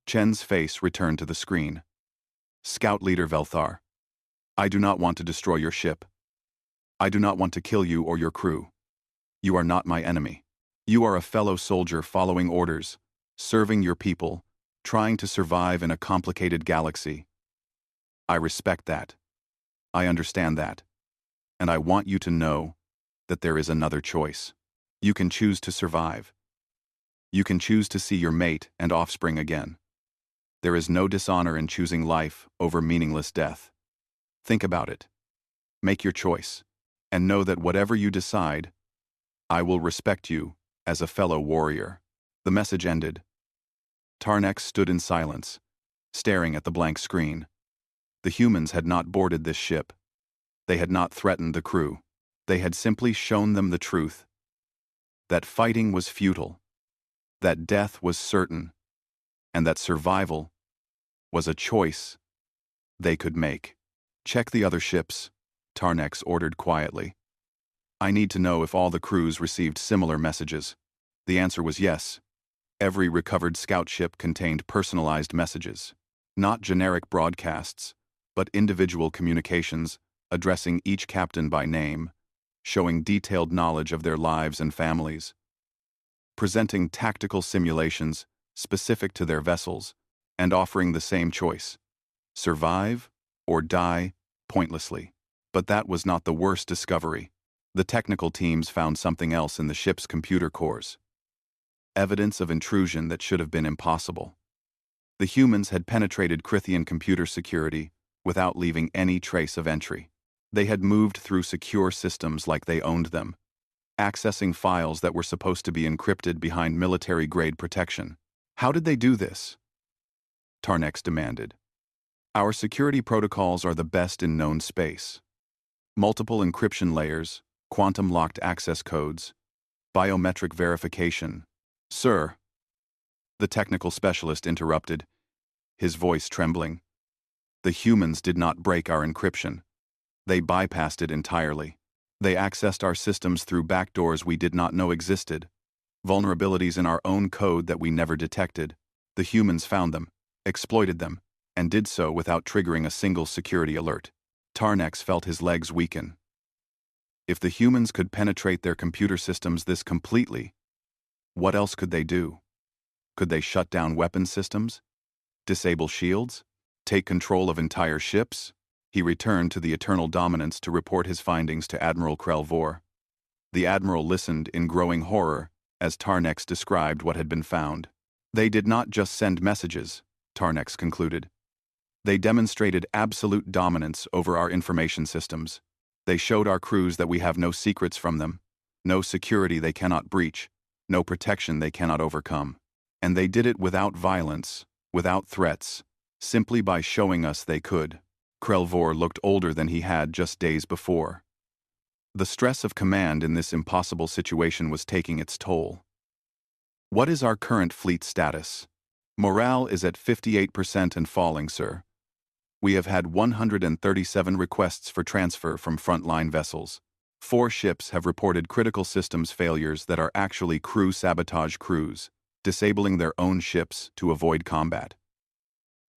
Chen's face returned to the screen. Scout Leader Velthar, I do not want to destroy your ship. I do not want to kill you or your crew. You are not my enemy. You are a fellow soldier following orders, serving your people, trying to survive in a complicated galaxy. I respect that. I understand that. And I want you to know that there is another choice. You can choose to survive. You can choose to see your mate and offspring again. There is no dishonor in choosing life over meaningless death. Think about it. Make your choice. And know that whatever you decide, I will respect you as a fellow warrior. The message ended. Tarnex stood in silence, staring at the blank screen. The humans had not boarded this ship. They had not threatened the crew. They had simply shown them the truth. That fighting was futile. That death was certain. And that survival was a choice they could make. "Check the other ships," Tarnex ordered quietly. "I need to know if all the crews received similar messages." The answer was yes. Every recovered scout ship contained personalized messages. Not generic broadcasts, but individual communications addressing each captain by name, showing detailed knowledge of their lives and families, presenting tactical simulations specific to their vessels, and offering the same choice: survive or die pointlessly. But that was not the worst discovery. The technical teams found something else in the ship's computer cores. Evidence of intrusion that should have been impossible. The humans had penetrated Crithian computer security without leaving any trace of entry. They had moved through secure systems like they owned them, accessing files that were supposed to be encrypted behind military-grade protection. How did they do this? Tarnex demanded. "Our security protocols are the best in known space. Multiple encryption layers, quantum-locked access codes, biometric verification." "Sir," the technical specialist interrupted, his voice trembling. "The humans did not break our encryption. They bypassed it entirely. They accessed our systems through backdoors we did not know existed, vulnerabilities in our own code that we never detected. The humans found them, exploited them, and did so without triggering a single security alert." Tarnex felt his legs weaken. If the humans could penetrate their computer systems this completely, what else could they do? Could they shut down weapon systems? Disable shields? Take control of entire ships? He returned to the Eternal Dominance to report his findings to Admiral Krell-Vor. The Admiral listened in growing horror as Tarnex described what had been found. "They did not just send messages," Tarnex concluded. "They demonstrated absolute dominance over our information systems. They showed our crews that we have no secrets from them, no security they cannot breach, no protection they cannot overcome. And they did it without violence, without threats, simply by showing us they could." Krell-Vor looked older than he had just days before. The stress of command in this impossible situation was taking its toll. "What is our current fleet status?" "Morale is at 58% and falling, sir. We have had 137 requests for transfer from frontline vessels. 4 ships have reported critical systems failures that are actually crew sabotage crews, disabling their own ships to avoid combat.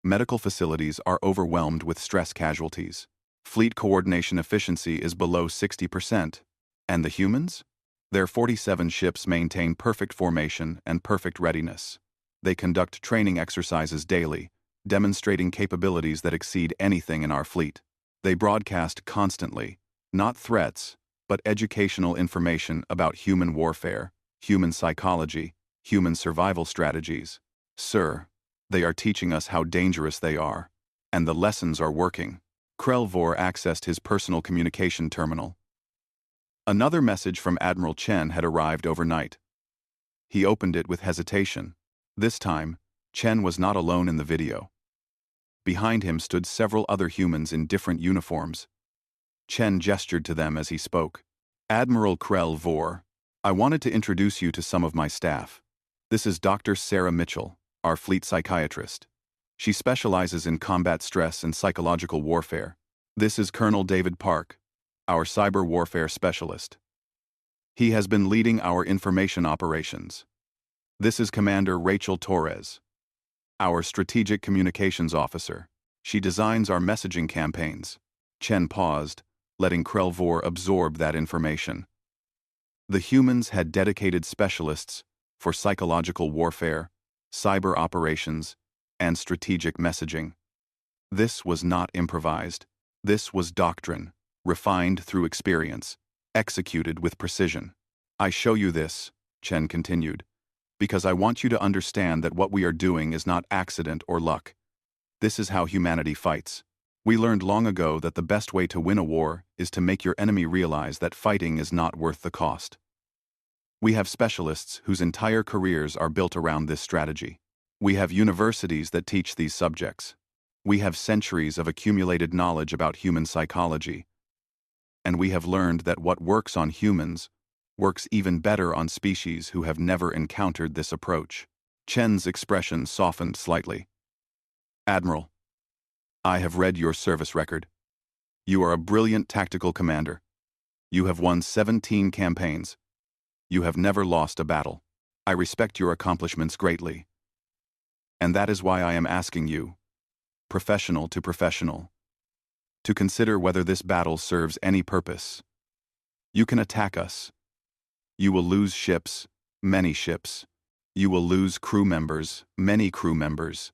Medical facilities are overwhelmed with stress casualties. Fleet coordination efficiency is below 60%. And the humans? Their 47 ships maintain perfect formation and perfect readiness. They conduct training exercises daily, demonstrating capabilities that exceed anything in our fleet. They broadcast constantly, not threats, but educational information about human warfare, human psychology, human survival strategies. Sir, they are teaching us how dangerous they are. And the lessons are working." Krell-Vor accessed his personal communication terminal. Another message from Admiral Chen had arrived overnight. He opened it with hesitation. This time, Chen was not alone in the video. Behind him stood several other humans in different uniforms. Chen gestured to them as he spoke. "Admiral Krell-Vor, I wanted to introduce you to some of my staff. This is Dr. Sarah Mitchell, our fleet psychiatrist. She specializes in combat stress and psychological warfare. This is Colonel David Park, our cyber warfare specialist. He has been leading our information operations. This is Commander Rachel Torres, our strategic communications officer. She designs our messaging campaigns." Chen paused, letting Krell-Vor absorb that information. The humans had dedicated specialists for psychological warfare, cyber operations, and strategic messaging. This was not improvised. This was doctrine, refined through experience, executed with precision. "I show you this," Chen continued, "because I want you to understand that what we are doing is not accident or luck. This is how humanity fights. We learned long ago that the best way to win a war is to make your enemy realize that fighting is not worth the cost. We have specialists whose entire careers are built around this strategy. We have universities that teach these subjects. We have centuries of accumulated knowledge about human psychology. And we have learned that what works on humans works even better on species who have never encountered this approach. Chen's expression softened slightly. Admiral, I have read your service record. You are a brilliant tactical commander. You have won 17 campaigns. You have never lost a battle. I respect your accomplishments greatly. And that is why I am asking you, professional to professional, to consider whether this battle serves any purpose. You can attack us. You will lose ships, many ships. You will lose crew members, many crew members.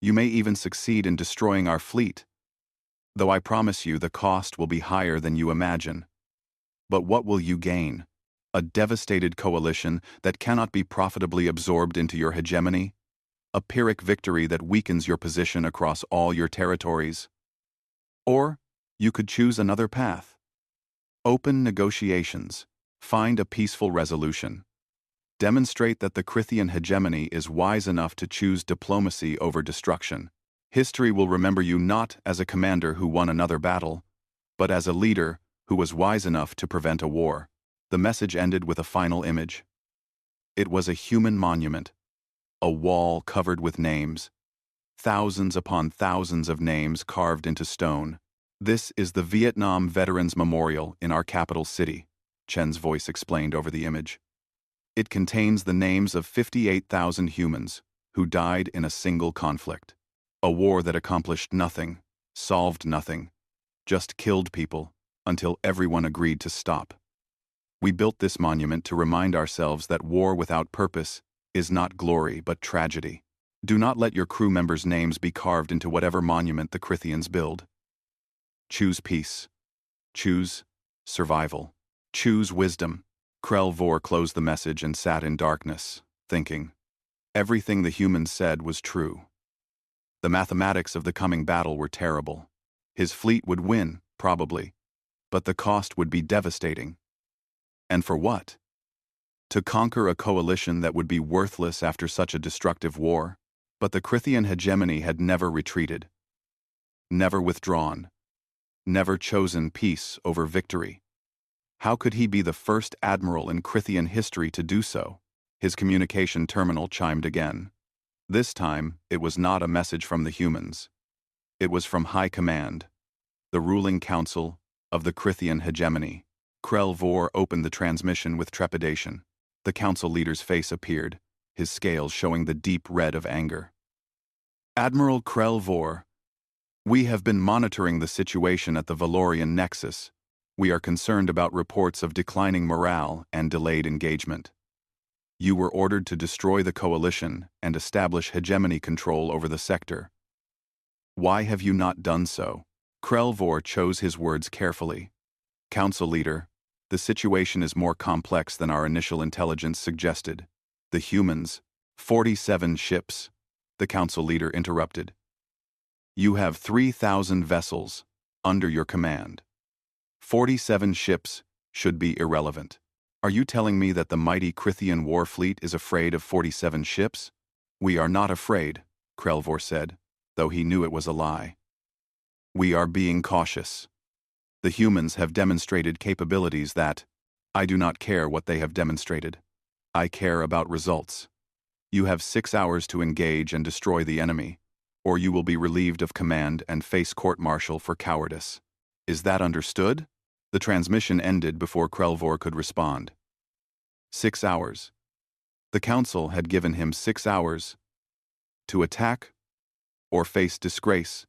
You may even succeed in destroying our fleet, though I promise you the cost will be higher than you imagine. But what will you gain? A devastated coalition that cannot be profitably absorbed into your hegemony? A Pyrrhic victory that weakens your position across all your territories? Or you could choose another path. Open negotiations. Find a peaceful resolution. Demonstrate that the Crithian hegemony is wise enough to choose diplomacy over destruction. History will remember you not as a commander who won another battle, but as a leader who was wise enough to prevent a war. The message ended with a final image. It was a human monument, a wall covered with names, thousands upon thousands of names carved into stone. This is the Vietnam Veterans Memorial in our capital city, Chen's voice explained over the image. It contains the names of 58,000 humans who died in a single conflict. A war that accomplished nothing, solved nothing, just killed people until everyone agreed to stop. We built this monument to remind ourselves that war without purpose is not glory but tragedy. Do not let your crew members' names be carved into whatever monument the Crithians build. Choose peace. Choose survival. Choose wisdom. Krell Vor closed the message and sat in darkness, thinking. Everything the humans said was true. The mathematics of the coming battle were terrible. His fleet would win, probably, but the cost would be devastating. And for what? To conquer a coalition that would be worthless after such a destructive war? But the Crithian hegemony had never retreated, never withdrawn, never chosen peace over victory. How could he be the first admiral in Crithian history to do so? His communication terminal chimed again. This time, it was not a message from the humans. It was from High Command, the ruling council of the Crithian hegemony. Krell Vor opened the transmission with trepidation. The council leader's face appeared, his scales showing the deep red of anger. Admiral Krell Vor, we have been monitoring the situation at the Valorian Nexus. We are concerned about reports of declining morale and delayed engagement. You were ordered to destroy the coalition and establish hegemony control over the sector. Why have you not done so? Krell Vor chose his words carefully. Council leader, the situation is more complex than our initial intelligence suggested. The humans, 47 ships, the council leader interrupted. You have 3,000 vessels under your command. 47 ships should be irrelevant. Are you telling me that the mighty Crithian war fleet is afraid of 47 ships? We are not afraid, Krell Vor said, though he knew it was a lie. We are being cautious. The humans have demonstrated capabilities that, I do not care what they have demonstrated. I care about results. You have 6 hours to engage and destroy the enemy, or you will be relieved of command and face court-martial for cowardice. Is that understood? The transmission ended before Krell Vor could respond. 6 hours. The council had given him 6 hours to attack or face disgrace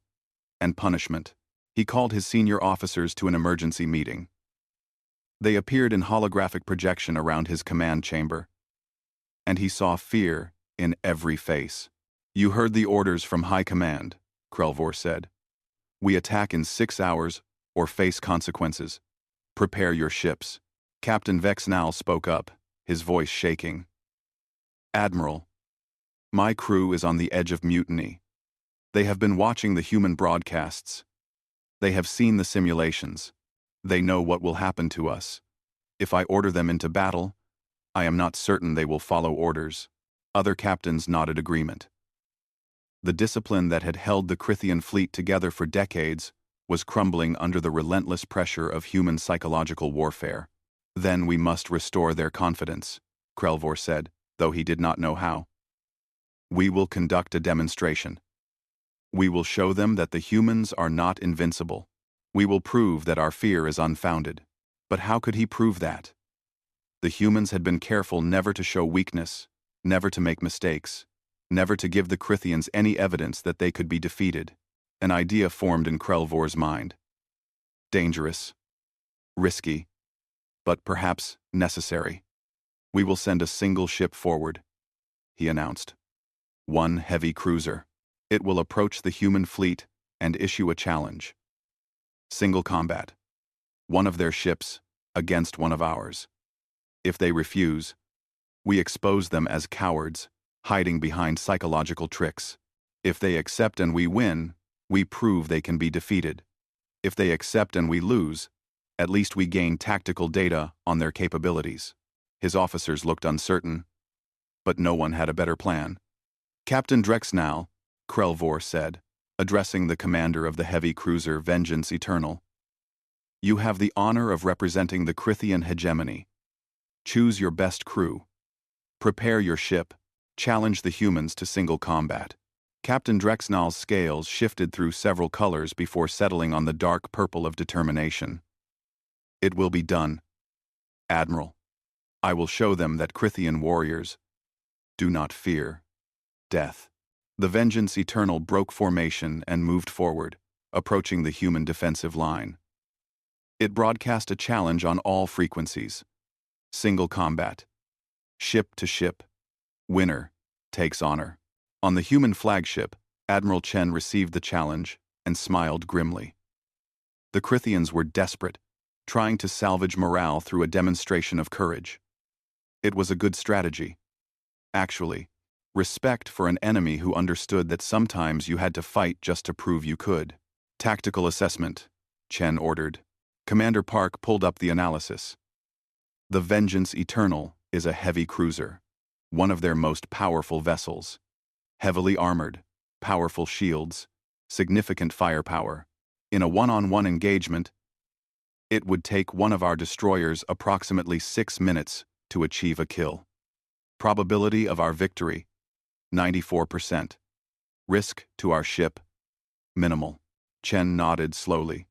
and punishment. He called his senior officers to an emergency meeting. They appeared in holographic projection around his command chamber, and he saw fear in every face. You heard the orders from High Command, Krell Vor said. We attack in 6 hours or face consequences. Prepare your ships. Captain Vexnal spoke up, his voice shaking. Admiral, my crew is on the edge of mutiny. They have been watching the human broadcasts. They have seen the simulations. They know what will happen to us. If I order them into battle, I am not certain they will follow orders. Other captains nodded agreement. The discipline that had held the Crithian fleet together for decades was crumbling under the relentless pressure of human psychological warfare. Then we must restore their confidence, Krelvor said, though he did not know how. We will conduct a demonstration. We will show them that the humans are not invincible. We will prove that our fear is unfounded. But how could he prove that? The humans had been careful never to show weakness, never to make mistakes, never to give the Crithians any evidence that they could be defeated. An idea formed in Krelvor's mind. Dangerous, risky, but perhaps necessary. We will send a single ship forward, he announced. One heavy cruiser. It will approach the human fleet and issue a challenge. Single combat. One of their ships against one of ours. If they refuse, we expose them as cowards, hiding behind psychological tricks. If they accept and we win, we prove they can be defeated. If they accept and we lose, at least we gain tactical data on their capabilities. His officers looked uncertain, but no one had a better plan. Captain Drexnal, Krelvor said, addressing the commander of the heavy cruiser Vengeance Eternal. You have the honor of representing the Crithian hegemony. Choose your best crew. Prepare your ship. Challenge the humans to single combat. Captain Drexnal's scales shifted through several colors before settling on the dark purple of determination. It will be done, Admiral. I will show them that Crithian warriors do not fear death. The Vengeance Eternal broke formation and moved forward, approaching the human defensive line. It broadcast a challenge on all frequencies. Single combat. Ship to ship. Winner takes honor. On the human flagship, Admiral Chen received the challenge and smiled grimly. The Crithians were desperate, trying to salvage morale through a demonstration of courage. It was a good strategy. Actually, respect for an enemy who understood that sometimes you had to fight just to prove you could. Tactical assessment, Chen ordered. Commander Park pulled up the analysis. The Vengeance Eternal is a heavy cruiser, one of their most powerful vessels. Heavily armored, powerful shields, significant firepower. In a one-on-one engagement, it would take one of our destroyers approximately 6 minutes to achieve a kill. Probability of our victory, 94%. Risk to our ship, minimal. Chen nodded slowly.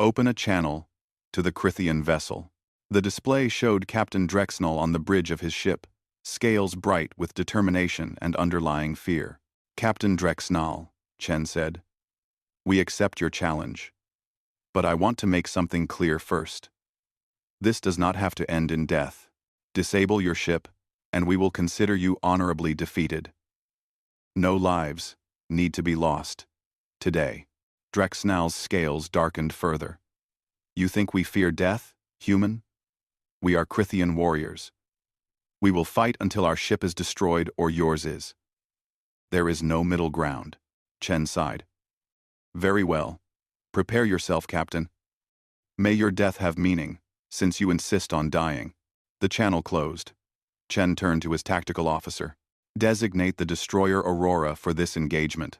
Open a channel to the Crithian vessel. The display showed Captain Drexnal on the bridge of his ship, scales bright with determination and underlying fear. Captain Drexnal, Chen said, we accept your challenge. But I want to make something clear first. This does not have to end in death. Disable your ship, and we will consider you honorably defeated. No lives need to be lost today. Drexnal's scales darkened further. You think we fear death, human? We are Crithian warriors. We will fight until our ship is destroyed or yours is. There is no middle ground, Chen sighed. Very well. Prepare yourself, Captain. May your death have meaning, since you insist on dying. The channel closed. Chen turned to his tactical officer. Designate the destroyer Aurora for this engagement.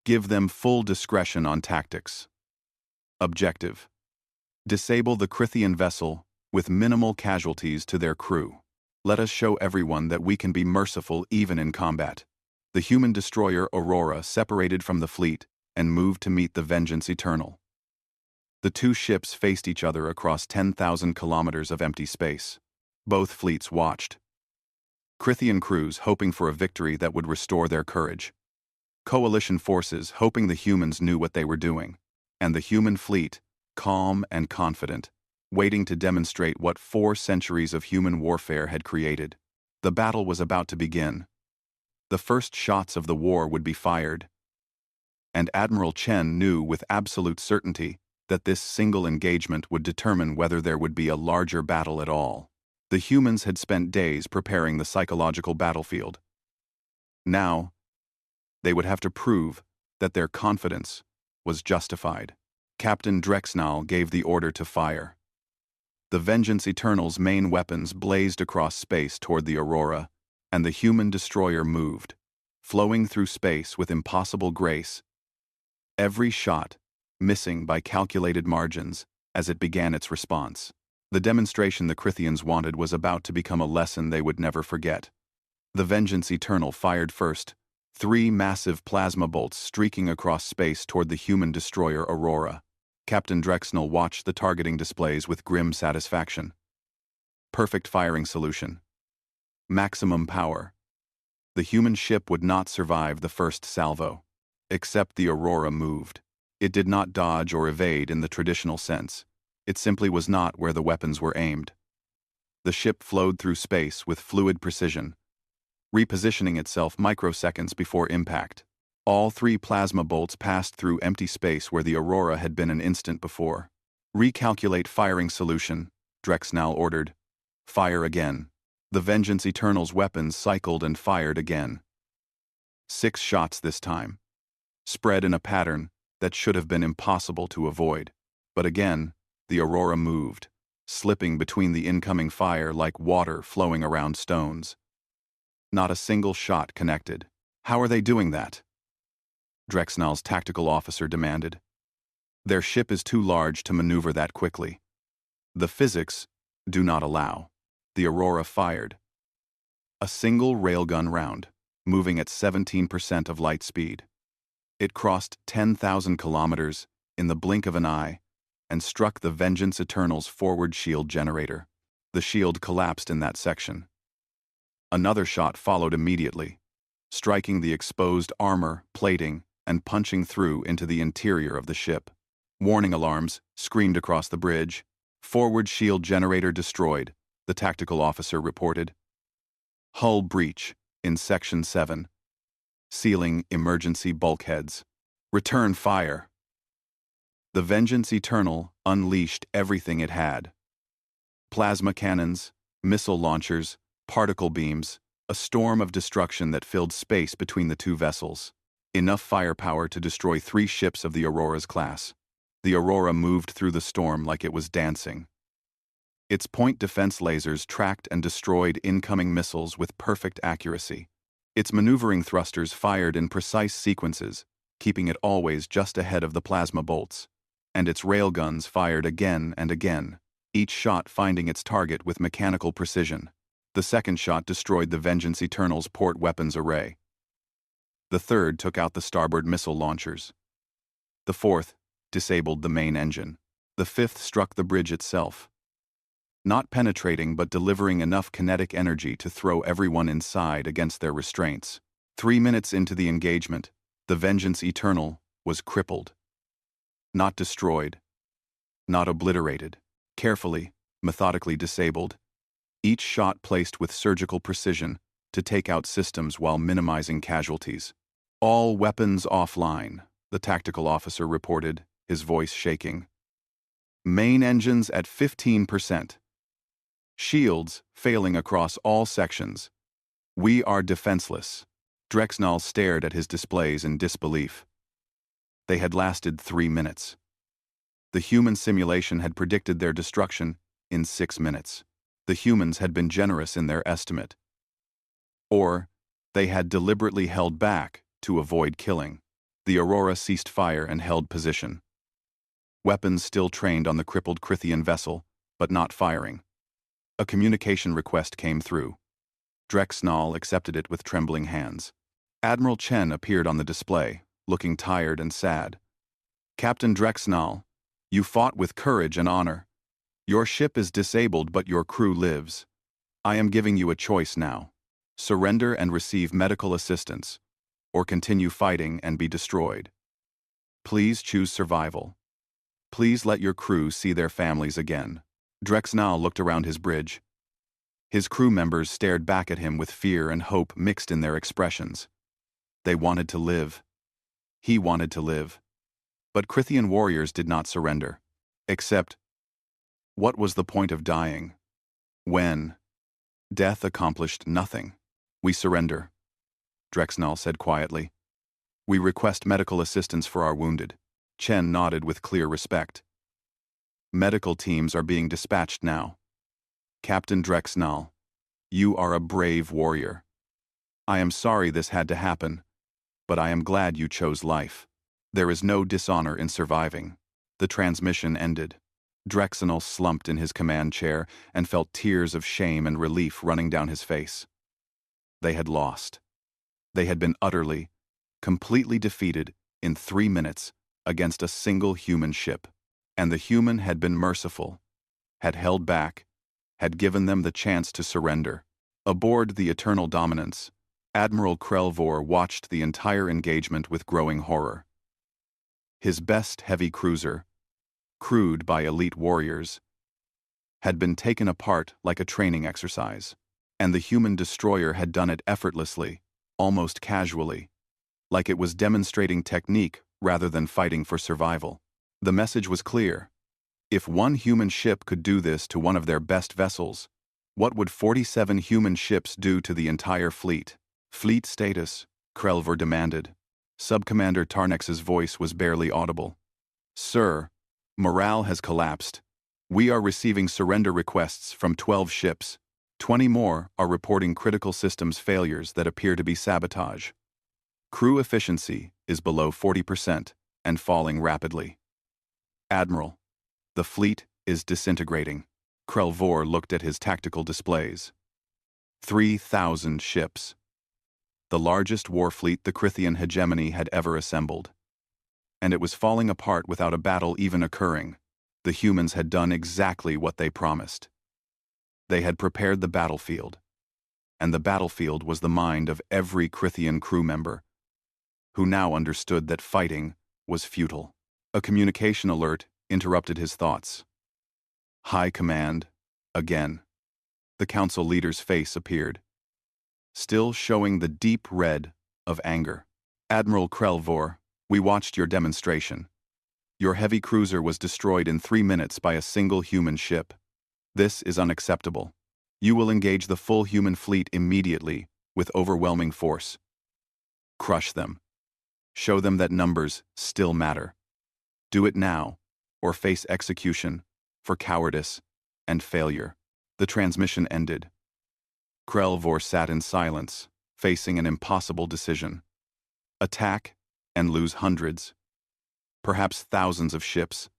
Give them full discretion on tactics. Objective. Disable the Crithian vessel with minimal casualties to their crew. Let us show everyone that we can be merciful even in combat. The human destroyer Aurora separated from the fleet and moved to meet the Vengeance Eternal. The two ships faced each other across 10,000 kilometers of empty space. Both fleets watched. Crithian crews hoping for a victory that would restore their courage. Coalition forces hoping the humans knew what they were doing. And the human fleet, calm and confident, waiting to demonstrate what 4 centuries of human warfare had created. The battle was about to begin. The first shots of the war would be fired. And Admiral Chen knew with absolute certainty that this single engagement would determine whether there would be a larger battle at all. The humans had spent days preparing the psychological battlefield. Now, they would have to prove that their confidence was justified. Captain Drexnal gave the order to fire. The Vengeance Eternal's main weapons blazed across space toward the Aurora, and the human destroyer moved, flowing through space with impossible grace, every shot missing by calculated margins as it began its response. The demonstration the Crithians wanted was about to become a lesson they would never forget. The Vengeance Eternal fired first, 3 massive plasma bolts streaking across space toward the human destroyer Aurora. Captain Drexnell watched the targeting displays with grim satisfaction. Perfect firing solution. Maximum power. The human ship would not survive the first salvo. Except the Aurora moved. It did not dodge or evade in the traditional sense. It simply was not where the weapons were aimed. The ship flowed through space with fluid precision, repositioning itself microseconds before impact. All 3 plasma bolts passed through empty space where the Aurora had been an instant before. Recalculate firing solution, Drexnell ordered. Fire again. The Vengeance Eternal's weapons cycled and fired again. 6 shots this time, spread in a pattern that should have been impossible to avoid. But again, the Aurora moved, slipping between the incoming fire like water flowing around stones. Not a single shot connected. How are they doing that? Drexnell's tactical officer demanded. Their ship is too large to maneuver that quickly. The physics do not allow. The Aurora fired. A single railgun round, moving at 17% of light speed. It crossed 10,000 kilometers in the blink of an eye and struck the Vengeance Eternal's forward shield generator. The shield collapsed in that section. Another shot followed immediately, striking the exposed armor, plating, and punching through into the interior of the ship. Warning alarms screamed across the bridge. Forward shield generator destroyed, the tactical officer reported. Hull breach in Section 7. Sealing emergency bulkheads. Return fire. The Vengeance Eternal unleashed everything it had. Plasma cannons, missile launchers, particle beams, a storm of destruction that filled space between the 2 vessels. Enough firepower to destroy 3 ships of the Aurora's class. The Aurora moved through the storm like it was dancing. Its point defense lasers tracked and destroyed incoming missiles with perfect accuracy. Its maneuvering thrusters fired in precise sequences, keeping it always just ahead of the plasma bolts. And its railguns fired again and again, each shot finding its target with mechanical precision. The second shot destroyed the Vengeance Eternal's port weapons array. The third took out the starboard missile launchers. The fourth disabled the main engine. The fifth struck the bridge itself, not penetrating but delivering enough kinetic energy to throw everyone inside against their restraints. 3 minutes into the engagement, the Vengeance Eternal was crippled. Not destroyed, not obliterated, carefully, methodically disabled, each shot placed with surgical precision to take out systems while minimizing casualties. All weapons offline, the tactical officer reported, his voice shaking. Main engines at 15%. Shields failing across all sections. We are defenseless. Drexnell stared at his displays in disbelief. They had lasted 3 minutes. The human simulation had predicted their destruction in 6 minutes. The humans had been generous in their estimate. Or they had deliberately held back to avoid killing. The Aurora ceased fire and held position. Weapons still trained on the crippled Crithian vessel, but not firing. A communication request came through. Drexnell accepted it with trembling hands. Admiral Chen appeared on the display, looking tired and sad. Captain Drexnell, you fought with courage and honor. Your ship is disabled but your crew lives. I am giving you a choice now. Surrender and receive medical assistance, or continue fighting and be destroyed. Please choose survival. Please let your crew see their families again. Drexnell looked around his bridge. His crew members stared back at him with fear and hope mixed in their expressions. They wanted to live. He wanted to live. But Crithian warriors did not surrender. Except, what was the point of dying? When death accomplished nothing. We surrender, Drexnell said quietly. We request medical assistance for our wounded. Chen nodded with clear respect. Medical teams are being dispatched now. Captain Drexnell, you are a brave warrior. I am sorry this had to happen, but I am glad you chose life. There is no dishonor in surviving. The transmission ended. Drexenel slumped in his command chair and felt tears of shame and relief running down his face. They had lost. They had been utterly, completely defeated in 3 minutes against a single human ship. And the human had been merciful, had held back, had given them the chance to surrender. Aboard the Eternal Dominance, Admiral Krelvor watched the entire engagement with growing horror. His best heavy cruiser, crewed by elite warriors, had been taken apart like a training exercise, and the human destroyer had done it effortlessly, almost casually, like it was demonstrating technique rather than fighting for survival. The message was clear. If one human ship could do this to one of their best vessels, what would 47 human ships do to the entire fleet? Fleet status, Krelvor demanded. Subcommander Tarnex's voice was barely audible. Sir, morale has collapsed. We are receiving surrender requests from 12 ships. 20 more are reporting critical systems failures that appear to be sabotage. Crew efficiency is below 40% and falling rapidly. Admiral, the fleet is disintegrating. Krelvor looked at his tactical displays. 3,000 ships. The largest war fleet the Crithian hegemony had ever assembled. And it was falling apart without a battle even occurring. The humans had done exactly what they promised. They had prepared the battlefield. And the battlefield was the mind of every Crithian crew member, who now understood that fighting was futile. A communication alert interrupted his thoughts. High Command, again. The council leader's face appeared, still showing the deep red of anger. Admiral Krelvor, we watched your demonstration. Your heavy cruiser was destroyed in 3 minutes by a single human ship. This is unacceptable. You will engage the full human fleet immediately with overwhelming force. Crush them. Show them that numbers still matter. Do it now, or face execution for cowardice and failure. The transmission ended. Krelvor sat in silence, facing an impossible decision. Attack and lose hundreds, perhaps thousands of ships,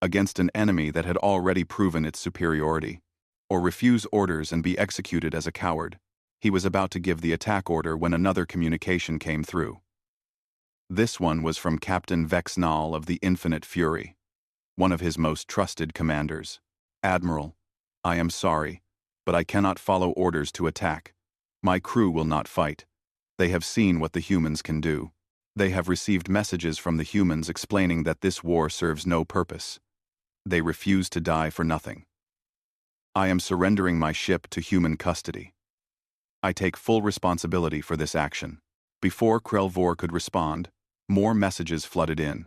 against an enemy that had already proven its superiority, or refuse orders and be executed as a coward. He was about to give the attack order when another communication came through. This one was from Captain Vexnal of the Infinite Fury, one of his most trusted commanders. Admiral, I am sorry, but I cannot follow orders to attack. My crew will not fight. They have seen what the humans can do. They have received messages from the humans explaining that this war serves no purpose. They refuse to die for nothing. I am surrendering my ship to human custody. I take full responsibility for this action. Before Krelvor could respond, more messages flooded in.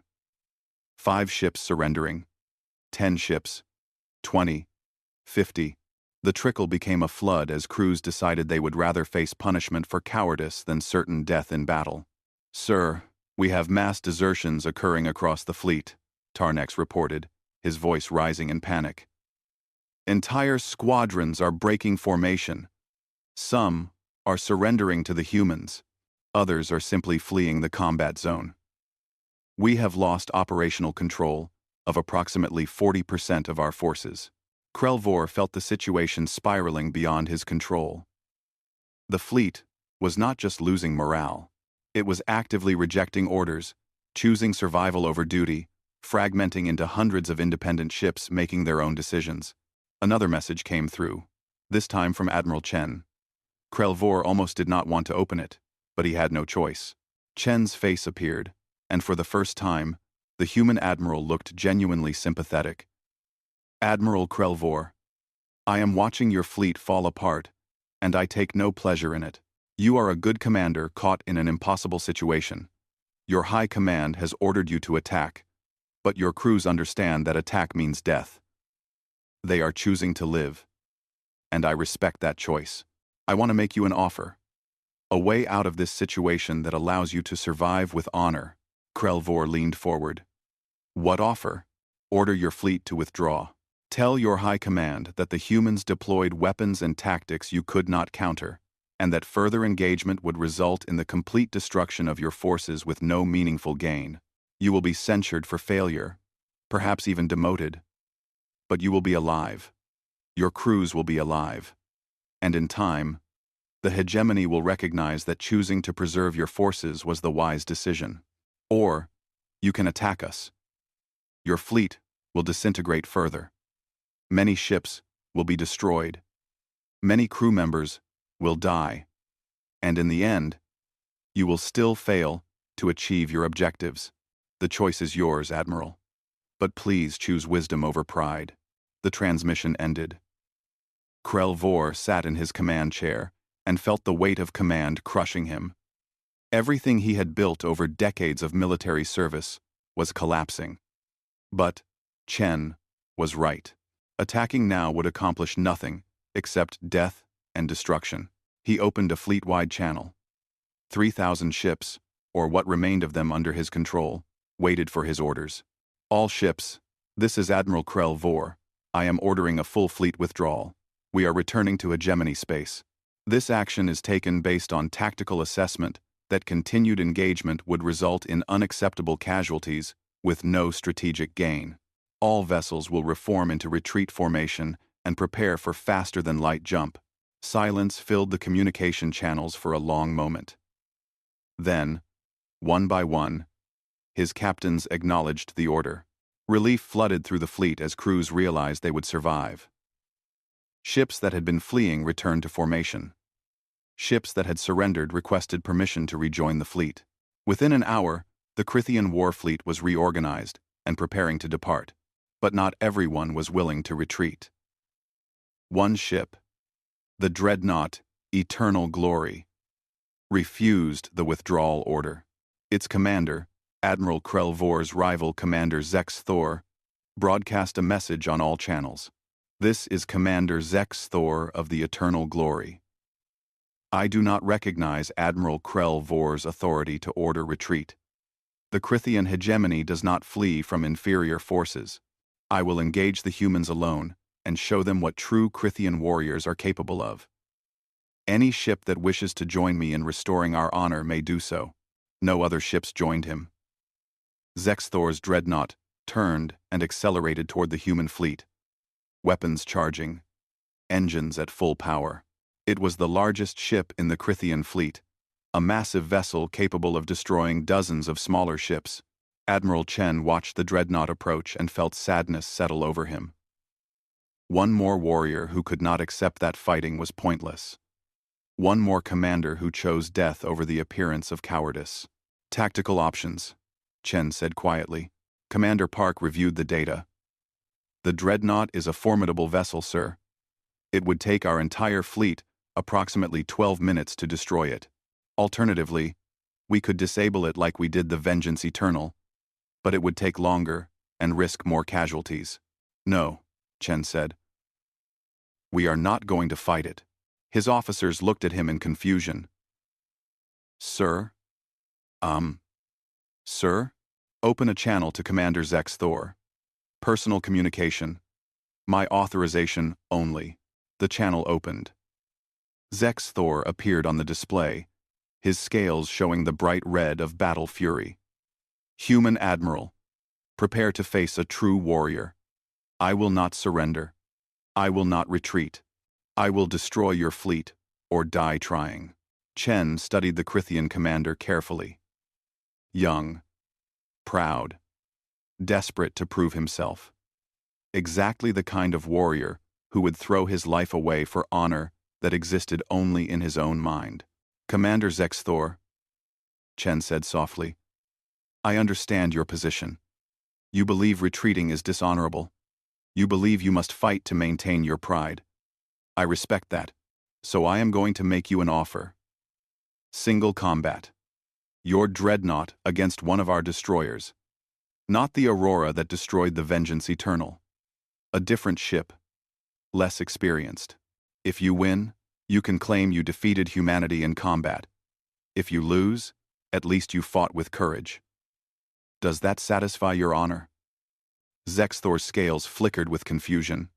5 ships surrendering. 10 ships. 20. 50. The trickle became a flood as crews decided they would rather face punishment for cowardice than certain death in battle. Sir, we have mass desertions occurring across the fleet, Tarnex reported, his voice rising in panic. Entire squadrons are breaking formation. Some are surrendering to the humans. Others are simply fleeing the combat zone. We have lost operational control of approximately 40% of our forces. Krelvor felt the situation spiraling beyond his control. The fleet was not just losing morale. It was actively rejecting orders, choosing survival over duty, fragmenting into hundreds of independent ships making their own decisions. Another message came through, this time from Admiral Chen. Krelvor almost did not want to open it, but he had no choice. Chen's face appeared, and for the first time, the human admiral looked genuinely sympathetic. Admiral Krelvor, I am watching your fleet fall apart, and I take no pleasure in it. You are a good commander caught in an impossible situation. Your high command has ordered you to attack, but your crews understand that attack means death. They are choosing to live, and I respect that choice. I want to make you an offer. A way out of this situation that allows you to survive with honor. Krelvor leaned forward. What offer? Order your fleet to withdraw. Tell your high command that the humans deployed weapons and tactics you could not counter. and that further engagement would result in the complete destruction of your forces with no meaningful gain. You will be censured for failure, perhaps even demoted. But you will be alive. Your crews will be alive. And in time, the hegemony will recognize that choosing to preserve your forces was the wise decision. Or, you can attack us. Your fleet will disintegrate further. Many ships will be destroyed. Many crew members will die. And in the end, you will still fail to achieve your objectives. The choice is yours, Admiral. But please choose wisdom over pride. The transmission ended. Krell Vor sat in his command chair and felt the weight of command crushing him. Everything he had built over decades of military service was collapsing. But Chen was right. Attacking now would accomplish nothing except death and destruction. He opened a fleet-wide channel. 3,000 ships, or what remained of them under his control, waited for his orders. All ships, this is Admiral Krell Vor. I am ordering a full fleet withdrawal. We are returning to hegemony space. This action is taken based on tactical assessment that continued engagement would result in unacceptable casualties with no strategic gain. All vessels will reform into retreat formation and prepare for faster-than-light jump. Silence filled the communication channels for a long moment. Then, one by one, his captains acknowledged the order. Relief flooded through the fleet as crews realized they would survive. Ships that had been fleeing returned to formation. Ships that had surrendered requested permission to rejoin the fleet. Within an hour, the Crithian war fleet was reorganized and preparing to depart, but not everyone was willing to retreat. One ship, the dreadnought Eternal Glory, refused the withdrawal order. Its commander, Admiral Krell Vor's rival Commander Zex Thor, broadcast a message on all channels. This is Commander Zex Thor of the Eternal Glory. I do not recognize Admiral Krell Vor's authority to order retreat. The Crithian hegemony does not flee from inferior forces. I will engage the humans alone and show them what true Crithian warriors are capable of. Any ship that wishes to join me in restoring our honor may do so. No other ships joined him. Zex Thor's dreadnought turned and accelerated toward the human fleet. Weapons charging, engines at full power. It was the largest ship in the Crithian fleet, a massive vessel capable of destroying dozens of smaller ships. Admiral Chen watched the dreadnought approach and felt sadness settle over him. One more warrior who could not accept that fighting was pointless. One more commander who chose death over the appearance of cowardice. Tactical options, Chen said quietly. Commander Park reviewed the data. The dreadnought is a formidable vessel, sir. It would take our entire fleet approximately 12 minutes to destroy it. Alternatively, we could disable it like we did the Vengeance Eternal, but it would take longer and risk more casualties. No, Chen said. We are not going to fight it. His officers looked at him in confusion. Sir? Sir? Open a channel to Commander Zex Thor. Personal communication. My authorization only. The channel opened. Zex Thor appeared on the display, his scales showing the bright red of battle fury. Human Admiral, prepare to face a true warrior. I will not surrender. I will not retreat. I will destroy your fleet, or die trying. Chen studied the Crithian commander carefully. Young, proud, desperate to prove himself. Exactly the kind of warrior who would throw his life away for honor that existed only in his own mind. Commander Zex Thor, Chen said softly, I understand your position. You believe retreating is dishonorable. You believe you must fight to maintain your pride. I respect that, so I am going to make you an offer. Single combat. Your dreadnought against one of our destroyers. Not the Aurora that destroyed the Vengeance Eternal. A different ship. Less experienced. If you win, you can claim you defeated humanity in combat. If you lose, at least you fought with courage. Does that satisfy your honor? Zex Thor's scales flickered with confusion.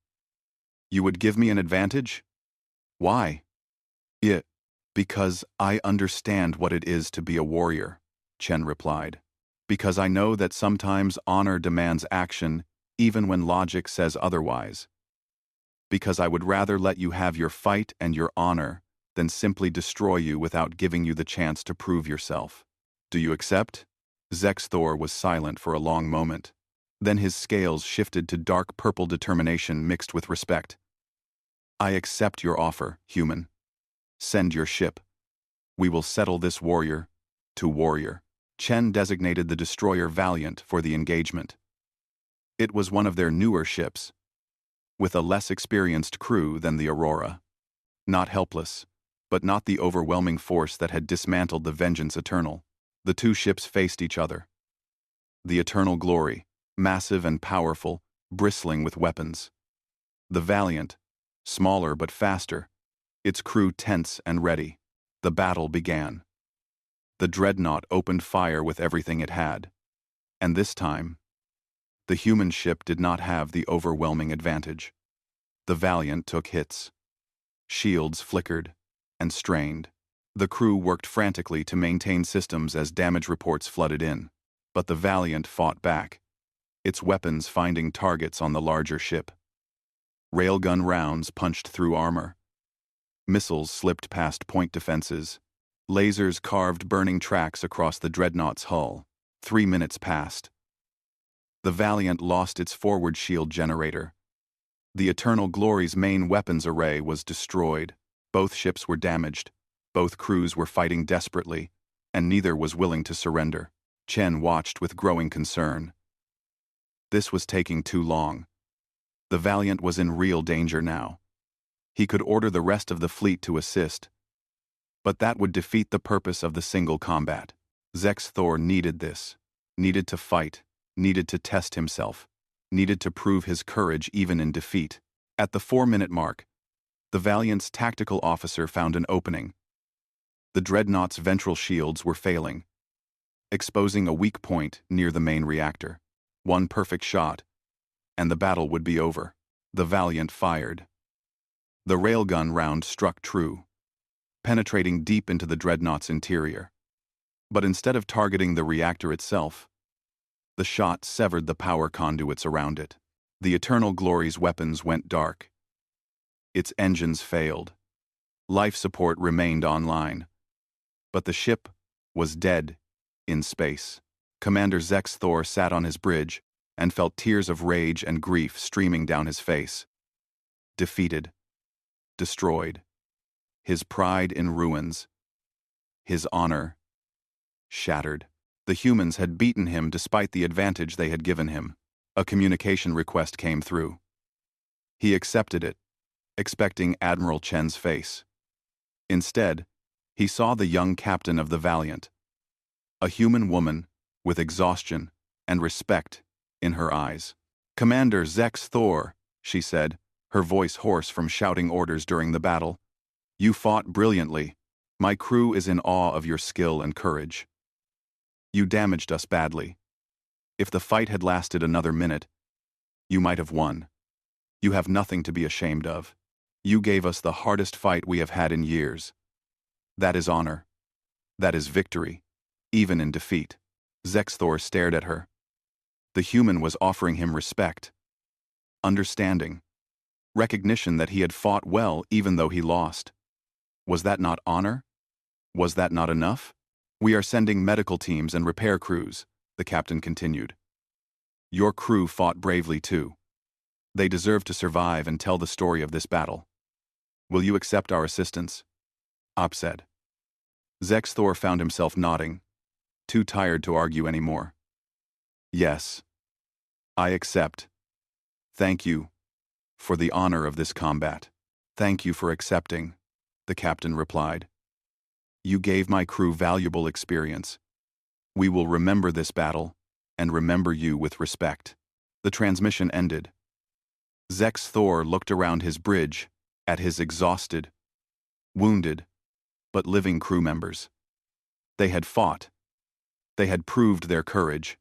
You would give me an advantage? Why? Because I understand what it is to be a warrior, Chen replied. Because I know that sometimes honor demands action, even when logic says otherwise. Because I would rather let you have your fight and your honor than simply destroy you without giving you the chance to prove yourself. Do you accept? Zexthor was silent for a long moment. Then his scales shifted to dark purple determination mixed with respect. I accept your offer, human. Send your ship. We will settle this warrior to warrior. Chen designated the destroyer Valiant for the engagement. It was one of their newer ships, with a less experienced crew than the Aurora. Not helpless, but not the overwhelming force that had dismantled the Vengeance Eternal. The two ships faced each other. The Eternal Glory, massive and powerful, bristling with weapons. The Valiant, smaller but faster, its crew tense and ready. The battle began. The Dreadnought opened fire with everything it had. And this time, the human ship did not have the overwhelming advantage. The Valiant took hits. Shields flickered and strained. The crew worked frantically to maintain systems as damage reports flooded in. But the Valiant fought back, its weapons finding targets on the larger ship. Railgun rounds punched through armor. Missiles slipped past point defenses. Lasers carved burning tracks across the Dreadnought's hull. 3 minutes passed. The Valiant lost its forward shield generator. The Eternal Glory's main weapons array was destroyed. Both ships were damaged. Both crews were fighting desperately, and neither was willing to surrender. Chen watched with growing concern. This was taking too long. The Valiant was in real danger now. He could order the rest of the fleet to assist, but that would defeat the purpose of the single combat. Zexthor needed this, needed to fight, needed to test himself, needed to prove his courage even in defeat. At the 4-minute mark, the Valiant's tactical officer found an opening. The Dreadnought's ventral shields were failing, exposing a weak point near the main reactor. One perfect shot, and the battle would be over. The Valiant fired. The railgun round struck true, penetrating deep into the Dreadnought's interior. But instead of targeting the reactor itself, the shot severed the power conduits around it. The Eternal Glory's weapons went dark. Its engines failed. Life support remained online. But the ship was dead in space. Commander Zexthor sat on his bridge and felt tears of rage and grief streaming down his face. Defeated. Destroyed. His pride in ruins. His honor shattered. The humans had beaten him despite the advantage they had given him. A communication request came through. He accepted it, expecting Admiral Chen's face. Instead, he saw the young captain of the Valiant, a human woman with exhaustion and respect in her eyes. "Commander Zexthor," she said, her voice hoarse from shouting orders during the battle. "You fought brilliantly. My crew is in awe of your skill and courage. You damaged us badly. If the fight had lasted another minute, you might have won. You have nothing to be ashamed of. You gave us the hardest fight we have had in years. That is honor. That is victory, even in defeat." Zexthor stared at her. The human was offering him respect, understanding, recognition that he had fought well even though he lost. Was that not honor? Was that not enough? "We are sending medical teams and repair crews," the captain continued. "Your crew fought bravely too. They deserve to survive and tell the story of this battle. Will you accept our assistance?" Op said. Zexthor found himself nodding, too tired to argue anymore. "Yes, I accept. Thank you for the honor of this combat." "Thank you for accepting," the captain replied. "You gave my crew valuable experience. We will remember this battle and remember you with respect." The transmission ended. Zexthor looked around his bridge at his exhausted, wounded, but living crew members. They had fought. They had proved their courage.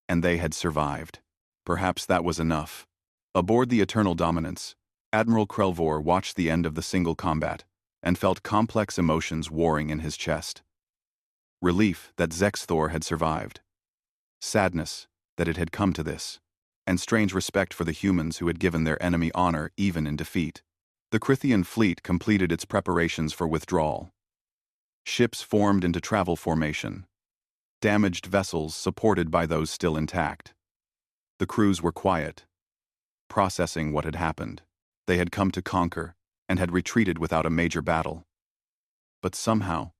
And they had survived. Perhaps that was enough. Aboard the Eternal Dominance, Admiral Krelvor watched the end of the single combat and felt complex emotions warring in his chest. Relief that Zexthor had survived. Sadness that it had come to this. And strange respect for the humans who had given their enemy honor even in defeat. The Crythian fleet completed its preparations for withdrawal. Ships formed into travel formation. Damaged vessels supported by those still intact. The crews were quiet, processing what had happened. They had come to conquer, and had retreated without a major battle. But somehow,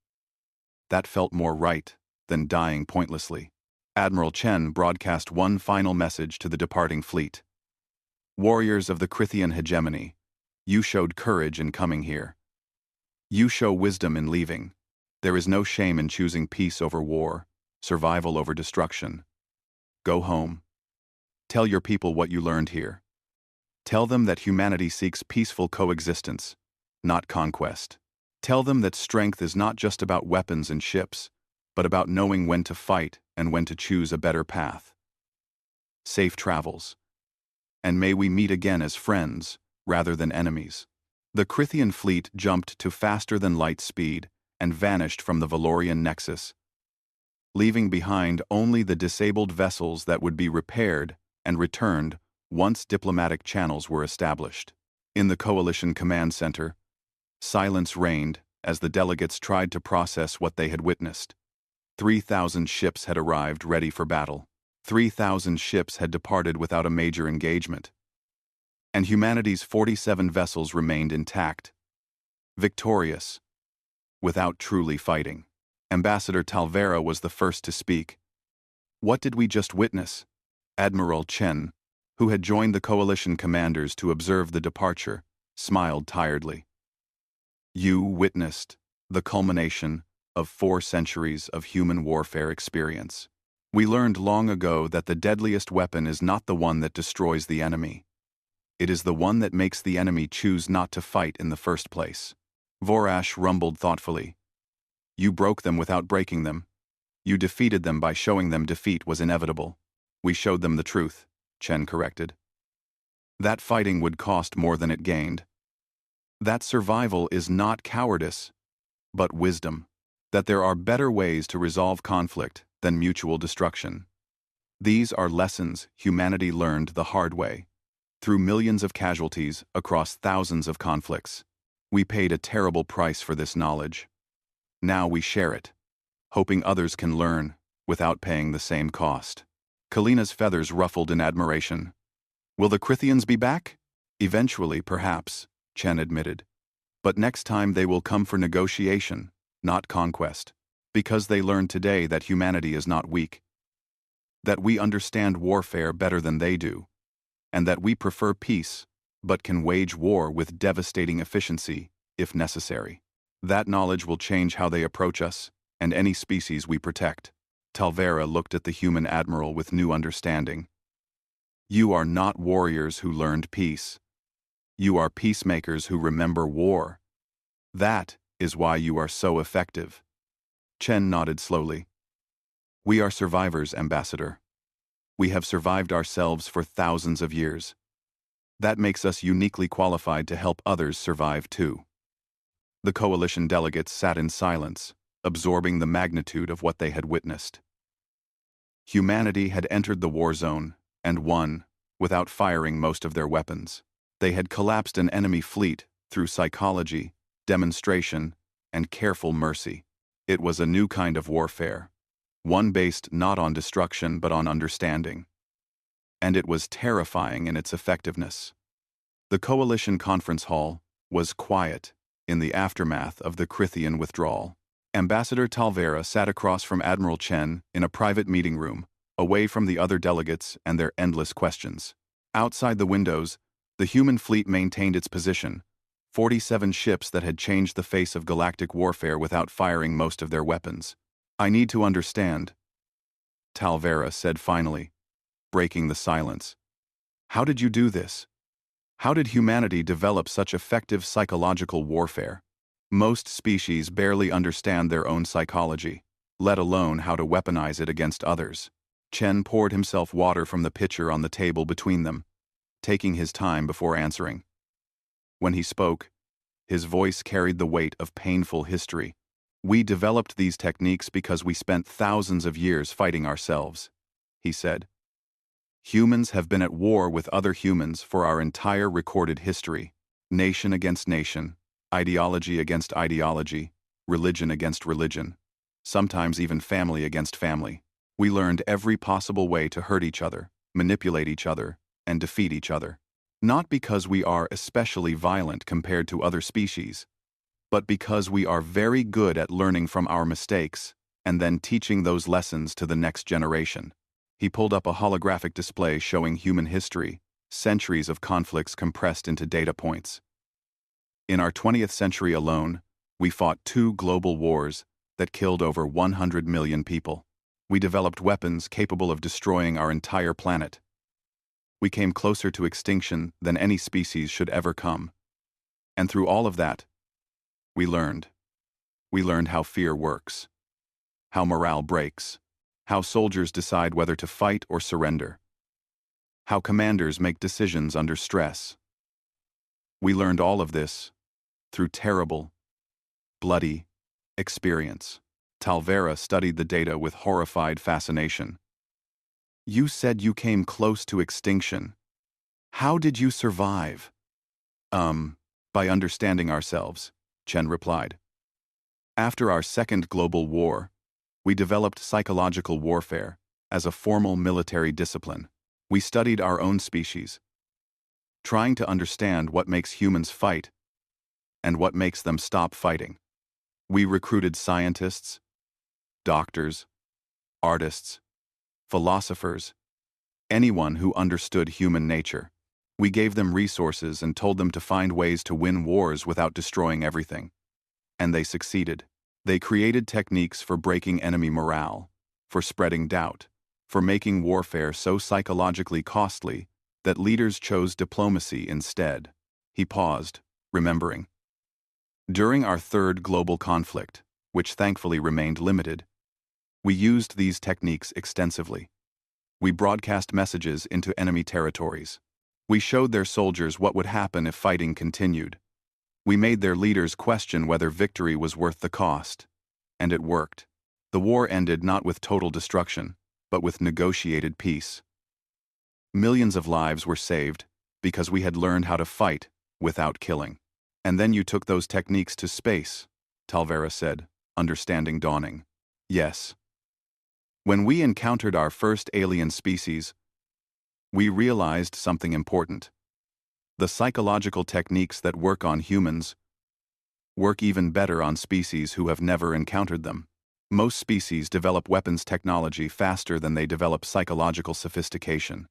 that felt more right than dying pointlessly. Admiral Chen broadcast one final message to the departing fleet. Warriors of the Crythian hegemony, you showed courage in coming here. You show wisdom in leaving. There is no shame in choosing peace over war, survival over destruction. Go home. Tell your people what you learned here. Tell them that humanity seeks peaceful coexistence, not conquest. Tell them that strength is not just about weapons and ships, but about knowing when to fight and when to choose a better path. Safe travels. And may we meet again as friends, rather than enemies. The Crythian fleet jumped to faster-than-light speed and vanished from the Valorian nexus, leaving behind only the disabled vessels that would be repaired and returned once diplomatic channels were established. In the Coalition Command Center, silence reigned as the delegates tried to process what they had witnessed. 3,000 ships had arrived ready for battle. 3,000 ships had departed without a major engagement. And humanity's 47 vessels remained intact, victorious, without truly fighting. Ambassador Talvera was the first to speak. What did we just witness? Admiral Chen, who had joined the coalition commanders to observe the departure, smiled tiredly. You witnessed the culmination of 4 centuries of human warfare experience. We learned long ago that the deadliest weapon is not the one that destroys the enemy. It is the one that makes the enemy choose not to fight in the first place. Vorash rumbled thoughtfully. You broke them without breaking them. You defeated them by showing them defeat was inevitable. We showed them the truth, Chen corrected. That fighting would cost more than it gained. That survival is not cowardice, but wisdom. That there are better ways to resolve conflict than mutual destruction. These are lessons humanity learned the hard way, through millions of casualties across thousands of conflicts. We paid a terrible price for this knowledge. Now we share it, hoping others can learn without paying the same cost. Kalina's feathers ruffled in admiration. Will the Crythians be back? Eventually, perhaps, Chen admitted. But next time they will come for negotiation, not conquest, because they learned today that humanity is not weak, that we understand warfare better than they do, and that we prefer peace, but can wage war with devastating efficiency, if necessary. That knowledge will change how they approach us, and any species we protect. Talvera looked at the human admiral with new understanding. You are not warriors who learned peace. You are peacemakers who remember war. That is why you are so effective. Chen nodded slowly. We are survivors, Ambassador. We have survived ourselves for thousands of years. That makes us uniquely qualified to help others survive too. The coalition delegates sat in silence, absorbing the magnitude of what they had witnessed. Humanity had entered the war zone and won without firing most of their weapons. They had collapsed an enemy fleet through psychology, demonstration, and careful mercy. It was a new kind of warfare, one based not on destruction but on understanding. And it was terrifying in its effectiveness. The coalition conference hall was quiet in the aftermath of the Crythian withdrawal. Ambassador Talvera sat across from Admiral Chen in a private meeting room, away from the other delegates and their endless questions. Outside the windows, the human fleet maintained its position, 47 ships that had changed the face of galactic warfare without firing most of their weapons. I need to understand, Talvera said finally, breaking the silence. How did you do this? How did humanity develop such effective psychological warfare? Most species barely understand their own psychology, let alone how to weaponize it against others. Chen poured himself water from the pitcher on the table between them, taking his time before answering. When he spoke, His voice carried the weight of painful history. "We developed these techniques because we spent thousands of years fighting ourselves," he said. "Humans have been at war with other humans for our entire recorded history. Nation against nation, ideology against ideology, religion against religion, sometimes even family against family. We learned every possible way to hurt each other, manipulate each other, and defeat each other. Not because we are especially violent compared to other species, but because we are very good at learning from our mistakes and then teaching those lessons to the next generation." He pulled up a holographic display showing human history, centuries of conflicts compressed into data points. "In our 20th century alone, we fought 2 global wars that killed over 100 million people. We developed weapons capable of destroying our entire planet. We came closer to extinction than any species should ever come. And through all of that, we learned. We learned how fear works, how morale breaks, how soldiers decide whether to fight or surrender, how commanders make decisions under stress. We learned all of this through terrible, bloody experience." Talvera studied the data with horrified fascination. "You said you came close to extinction. How did you survive?" By understanding ourselves," Chen replied. "After our second global war, we developed psychological warfare as a formal military discipline. We studied our own species, trying to understand what makes humans fight and what makes them stop fighting. We recruited scientists, doctors, artists, philosophers, anyone who understood human nature. We gave them resources and told them to find ways to win wars without destroying everything. And they succeeded. They created techniques for breaking enemy morale, for spreading doubt, for making warfare so psychologically costly that leaders chose diplomacy instead." He paused, remembering. "During our third global conflict, which thankfully remained limited, we used these techniques extensively. We broadcast messages into enemy territories. We showed their soldiers what would happen if fighting continued. We made their leaders question whether victory was worth the cost. And it worked. The war ended not with total destruction, but with negotiated peace. Millions of lives were saved because we had learned how to fight without killing." "And then you took those techniques to space," Talvera said, understanding dawning. "Yes. When we encountered our first alien species, we realized something important. The psychological techniques that work on humans work even better on species who have never encountered them. Most species develop weapons technology faster than they develop psychological sophistication.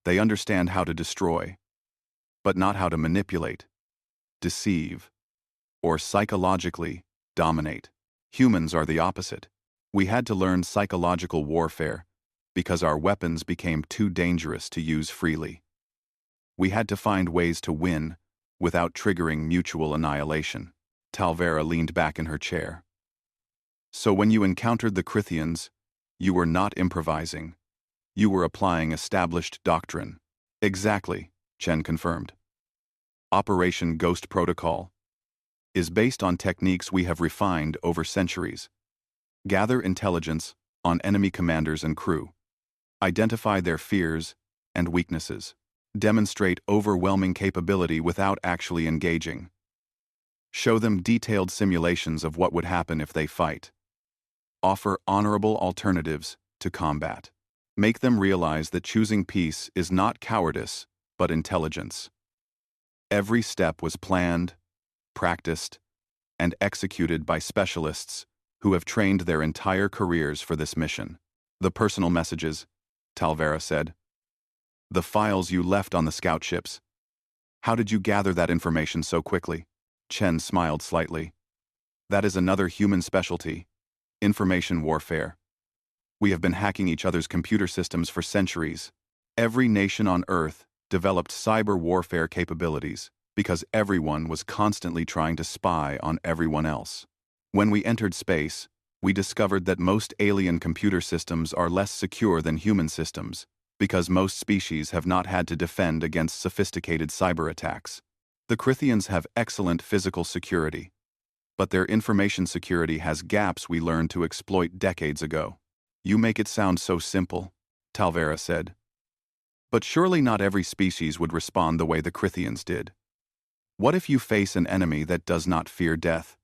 They understand how to destroy, but not how to manipulate, deceive, or psychologically dominate. Humans are the opposite. We had to learn psychological warfare because our weapons became too dangerous to use freely. We had to find ways to win without triggering mutual annihilation." Talvera leaned back in her chair. "So when you encountered the Crithians, you were not improvising. You were applying established doctrine." "Exactly," Chen confirmed. "Operation Ghost Protocol is based on techniques we have refined over centuries. Gather intelligence on enemy commanders and crew. Identify their fears and weaknesses. Demonstrate overwhelming capability without actually engaging. Show them detailed simulations of what would happen if they fight. Offer honorable alternatives to combat. Make them realize that choosing peace is not cowardice, but intelligence." Every step was planned, practiced, and executed by specialists who have trained their entire careers for this mission. "The personal messages," Talvera said. "The files you left on the scout ships. How did you gather that information so quickly?" Chen smiled slightly. "That is another human specialty, information warfare. We have been hacking each other's computer systems for centuries. Every nation on Earth developed cyber warfare capabilities because everyone was constantly trying to spy on everyone else. When we entered space, we discovered that most alien computer systems are less secure than human systems because most species have not had to defend against sophisticated cyber attacks. The Crithians have excellent physical security, but their information security has gaps we learned to exploit decades ago. You make it sound so simple, Talvera said. But surely not every species would respond the way the Crithians did. What if you face an enemy that does not fear death?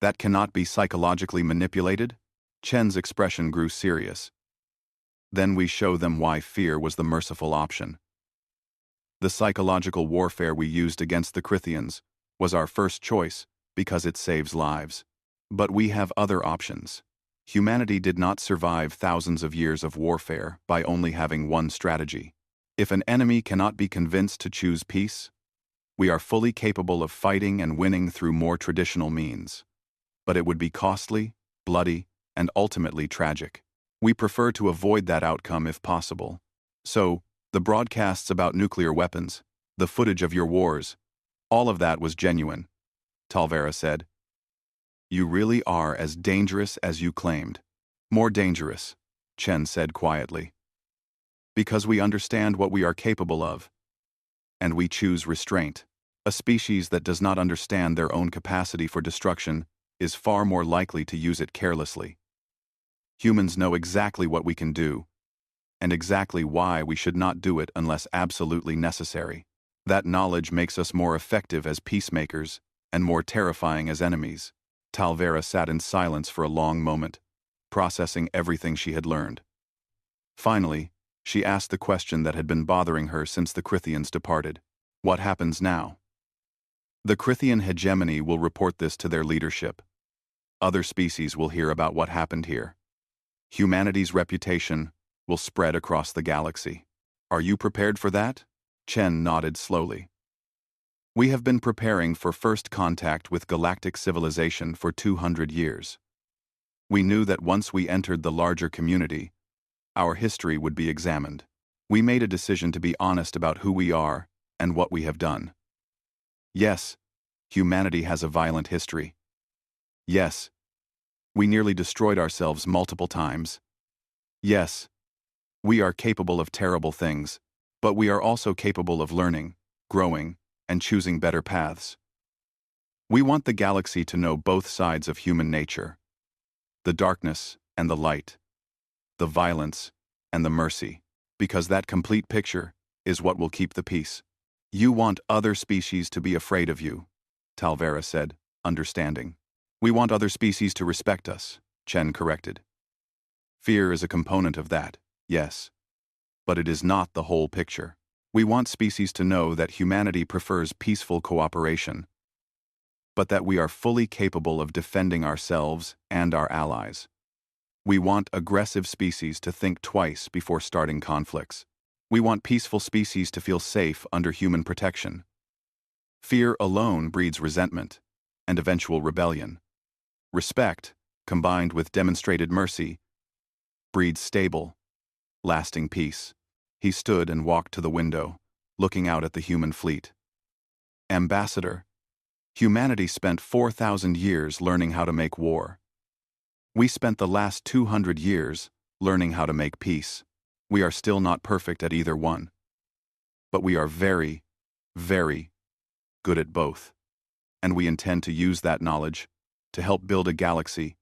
That cannot be psychologically manipulated? Chen's expression grew serious. Then we show them why fear was the merciful option. The psychological warfare we used against the Crithians was our first choice because it saves lives. But we have other options. Humanity did not survive thousands of years of warfare by only having one strategy. If an enemy cannot be convinced to choose peace, we are fully capable of fighting and winning through more traditional means. But it would be costly, bloody, and ultimately tragic. We prefer to avoid that outcome if possible. So, the broadcasts about nuclear weapons, the footage of your wars, all of that was genuine, Talvera said. You really are as dangerous as you claimed. More dangerous, Chen said quietly. Because we understand what we are capable of. And we choose restraint. A species that does not understand their own capacity for destruction is far more likely to use it carelessly. Humans know exactly what we can do, and exactly why we should not do it unless absolutely necessary. That knowledge makes us more effective as peacemakers and more terrifying as enemies. Talvera sat in silence for a long moment, processing everything she had learned. Finally, she asked the question that had been bothering her since the Crithians departed. What happens now? The Crithian hegemony will report this to their leadership. Other species will hear about what happened here. Humanity's reputation will spread across the galaxy. Are you prepared for that? Chen nodded slowly. We have been preparing for first contact with galactic civilization for 200 years. We knew that once we entered the larger community, our history would be examined. We made a decision to be honest about who we are and what we have done. Yes, humanity has a violent history. Yes, we nearly destroyed ourselves multiple times. Yes, we are capable of terrible things, but we are also capable of learning, growing, and choosing better paths. We want the galaxy to know both sides of human nature, the darkness and the light, the violence and the mercy, because that complete picture is what will keep the peace. You want other species to be afraid of you, Talvera said, understanding. We want other species to respect us, Chen corrected. Fear is a component of that, yes. But it is not the whole picture. We want species to know that humanity prefers peaceful cooperation, but that we are fully capable of defending ourselves and our allies. We want aggressive species to think twice before starting conflicts. We want peaceful species to feel safe under human protection. Fear alone breeds resentment and eventual rebellion. Respect, combined with demonstrated mercy, breeds stable, lasting peace. He stood and walked to the window, looking out at the human fleet. Ambassador, humanity spent 4,000 years learning how to make war. We spent the last 200 years learning how to make peace. We are still not perfect at either one. But we are very, very good at both. And we intend to use that knowledge to help build a galaxy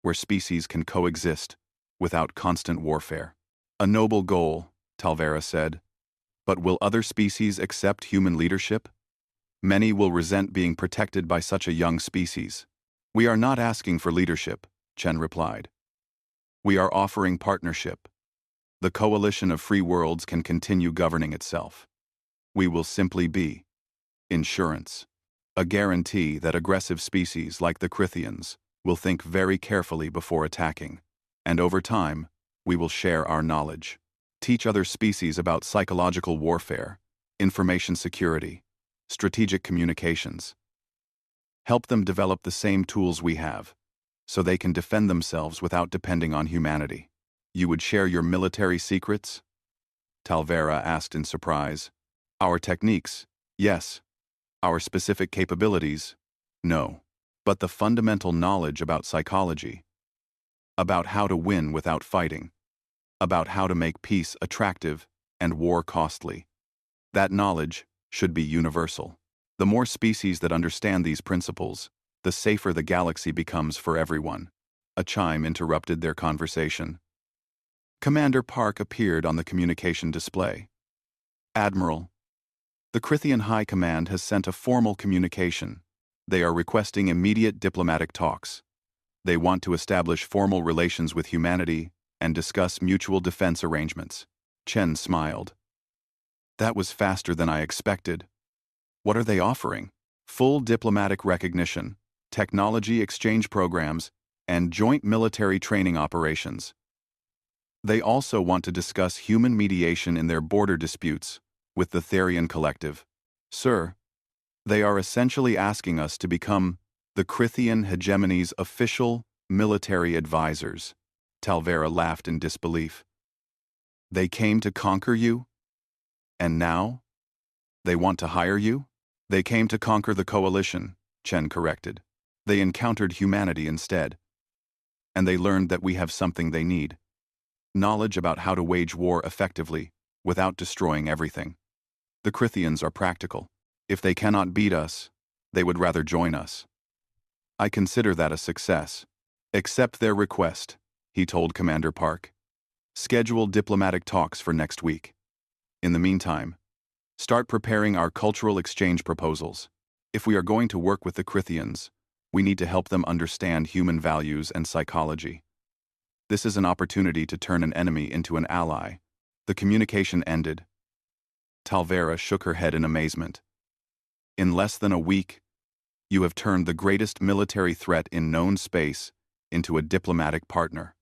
where species can coexist without constant warfare. A noble goal, Talvera said. But will other species accept human leadership? Many will resent being protected by such a young species. We are not asking for leadership, Chen replied. We are offering partnership. The coalition of free worlds can continue governing itself. We will simply be insurance. A guarantee that aggressive species like the Crithians will think very carefully before attacking. And over time, we will share our knowledge. Teach other species about psychological warfare, information security, strategic communications. Help them develop the same tools we have, so they can defend themselves without depending on humanity. You would share your military secrets? Talvera asked in surprise. Our techniques, yes. Our specific capabilities, no. But the fundamental knowledge about psychology, about how to win without fighting, about how to make peace attractive and war costly. That knowledge should be universal. The more species that understand these principles, the safer the galaxy becomes for everyone. A chime interrupted their conversation. Commander Park appeared on the communication display. Admiral, the Crithian High Command has sent a formal communication. They are requesting immediate diplomatic talks. They want to establish formal relations with humanity and discuss mutual defense arrangements. Chen smiled. That was faster than I expected. What are they offering? Full diplomatic recognition, technology exchange programs, and joint military training operations. They also want to discuss human mediation in their border disputes with the Therian Collective. Sir, they are essentially asking us to become the Crithian hegemony's official military advisors. Talvera laughed in disbelief. They came to conquer you? And now? They want to hire you? They came to conquer the coalition, Chen corrected. They encountered humanity instead. And they learned that we have something they need. Knowledge about how to wage war effectively, without destroying everything. The Crithians are practical. If they cannot beat us, they would rather join us. I consider that a success. Accept their request, he told Commander Park. Schedule diplomatic talks for next week. In the meantime, start preparing our cultural exchange proposals. If we are going to work with the Crithians, we need to help them understand human values and psychology. This is an opportunity to turn an enemy into an ally. The communication ended. Talvera shook her head in amazement. In less than a week, you have turned the greatest military threat in known space into a diplomatic partner.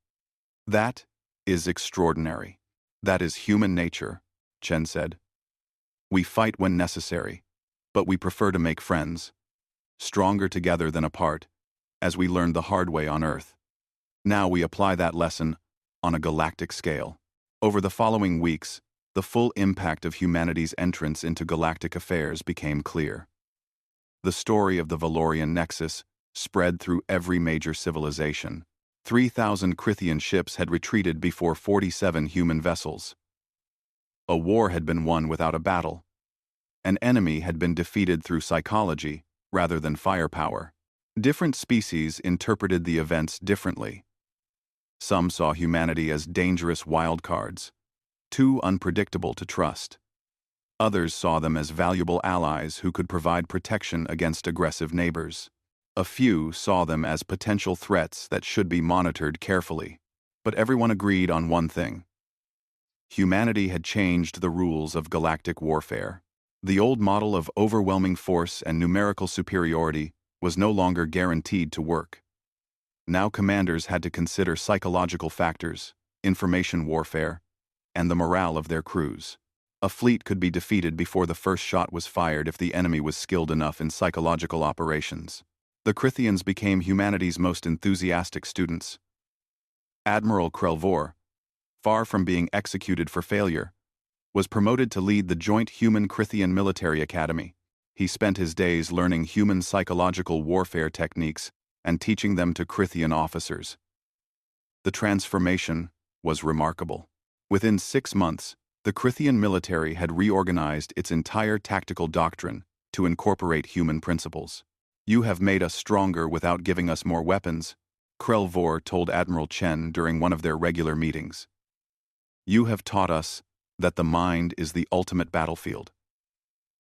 That is extraordinary. That is human nature, Chen said. We fight when necessary, but we prefer to make friends. Stronger together than apart, as we learned the hard way on Earth. Now we apply that lesson on a galactic scale. Over the following weeks, the full impact of humanity's entrance into galactic affairs became clear. The story of the Valorian Nexus spread through every major civilization. 3,000 Crithian ships had retreated before 47 human vessels. A war had been won without a battle. An enemy had been defeated through psychology rather than firepower. Different species interpreted the events differently. Some saw humanity as dangerous wildcards, too unpredictable to trust. Others saw them as valuable allies who could provide protection against aggressive neighbors. A few saw them as potential threats that should be monitored carefully. But everyone agreed on one thing. Humanity had changed the rules of galactic warfare. The old model of overwhelming force and numerical superiority was no longer guaranteed to work. Now commanders had to consider psychological factors, information warfare, and the morale of their crews. A fleet could be defeated before the first shot was fired if the enemy was skilled enough in psychological operations. The Crithians became humanity's most enthusiastic students. Admiral Krelvor, far from being executed for failure, was promoted to lead the joint Human Crithian Military Academy. He spent his days learning human psychological warfare techniques and teaching them to Crithian officers. The transformation was remarkable. Within 6 months, the Crithian military had reorganized its entire tactical doctrine to incorporate human principles. You have made us stronger without giving us more weapons, Krelvor told Admiral Chen during one of their regular meetings. You have taught us that the mind is the ultimate battlefield.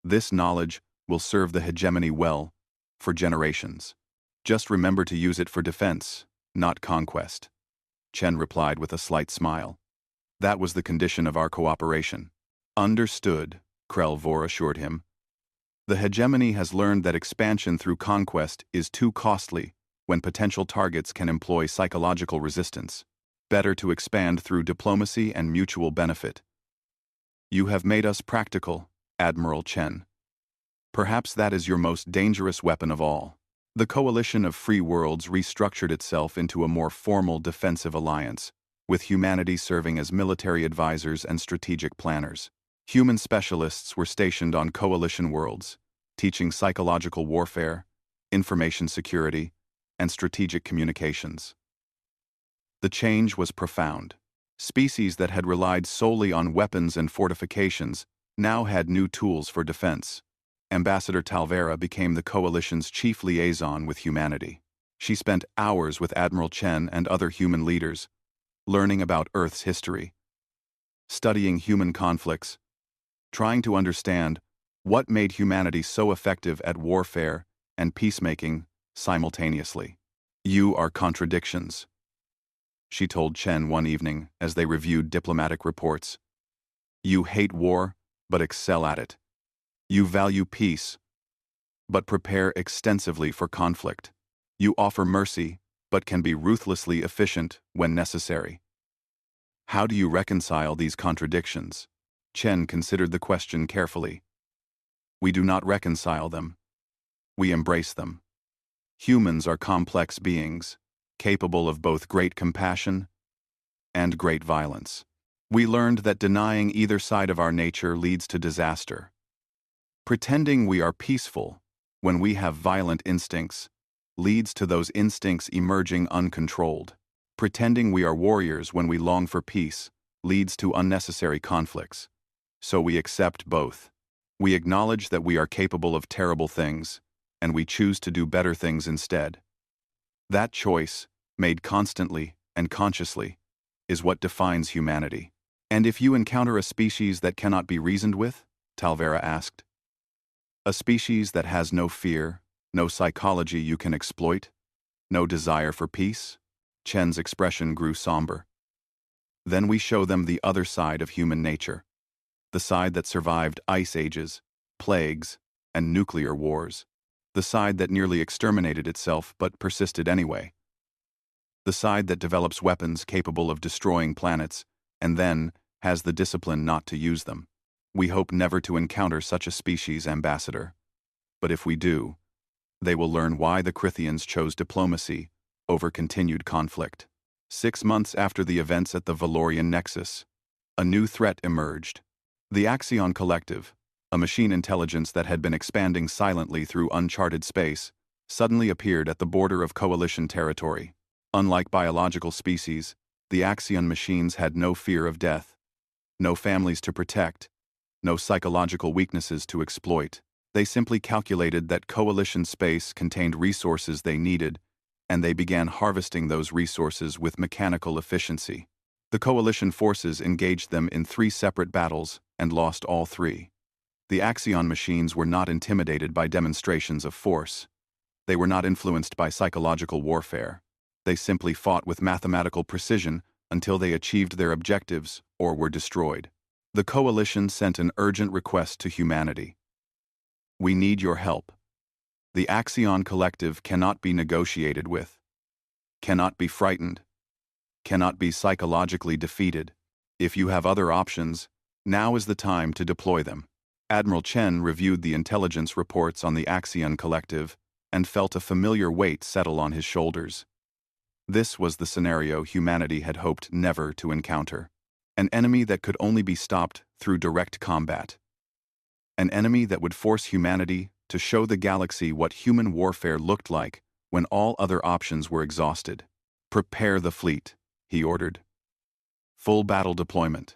This knowledge will serve the hegemony well for generations. Just remember to use it for defense, not conquest. Chen replied with a slight smile. That was the condition of our cooperation. Understood, Krelvor assured him. The hegemony has learned that expansion through conquest is too costly when potential targets can employ psychological resistance. Better to expand through diplomacy and mutual benefit. You have made us practical, Admiral Chen. Perhaps that is your most dangerous weapon of all. The coalition of free worlds restructured itself into a more formal defensive alliance, with humanity serving as military advisors and strategic planners. Human specialists were stationed on coalition worlds, teaching psychological warfare, information security, and strategic communications. The change was profound. Species that had relied solely on weapons and fortifications now had new tools for defense. Ambassador Talvera became the coalition's chief liaison with humanity. She spent hours with Admiral Chen and other human leaders, learning about Earth's history, studying human conflicts, trying to understand what made humanity so effective at warfare and peacemaking simultaneously. "You are contradictions," she told Chen one evening as they reviewed diplomatic reports. "You hate war, but excel at it. You value peace, but prepare extensively for conflict. You offer mercy, but can be ruthlessly efficient when necessary. How do you reconcile these contradictions?" Chen considered the question carefully. "We do not reconcile them. We embrace them. Humans are complex beings, capable of both great compassion and great violence. We learned that denying either side of our nature leads to disaster. Pretending we are peaceful when we have violent instincts leads to those instincts emerging uncontrolled. Pretending we are warriors when we long for peace leads to unnecessary conflicts. So we accept both. We acknowledge that we are capable of terrible things, and we choose to do better things instead. That choice, made constantly and consciously, is what defines humanity." "And if you encounter a species that cannot be reasoned with?" Talvera asked. "A species that has no fear, no psychology you can exploit, no desire for peace?" Chen's expression grew somber. "Then we show them the other side of human nature, the side that survived ice ages, plagues, and nuclear wars, the side that nearly exterminated itself but persisted anyway, the side that develops weapons capable of destroying planets and then has the discipline not to use them. We hope never to encounter such a species, Ambassador. But if we do, they will learn why the Crithians chose diplomacy over continued conflict." 6 months after the events at the Valorian Nexus, a new threat emerged. The Axion Collective, a machine intelligence that had been expanding silently through uncharted space, suddenly appeared at the border of Coalition territory. Unlike biological species, the Axion machines had no fear of death, no families to protect, no psychological weaknesses to exploit. They simply calculated that Coalition space contained resources they needed, and they began harvesting those resources with mechanical efficiency. The Coalition forces engaged them in 3 separate battles and lost all 3. The Axion machines were not intimidated by demonstrations of force. They were not influenced by psychological warfare. They simply fought with mathematical precision until they achieved their objectives or were destroyed. The Coalition sent an urgent request to humanity. "We need your help. The Axion Collective cannot be negotiated with, cannot be frightened, cannot be psychologically defeated. If you have other options, now is the time to deploy them." Admiral Chen reviewed the intelligence reports on the Axion Collective and felt a familiar weight settle on his shoulders. This was the scenario humanity had hoped never to encounter. An enemy that could only be stopped through direct combat. An enemy that would force humanity to show the galaxy what human warfare looked like when all other options were exhausted. "Prepare the fleet," he ordered. "Full battle deployment.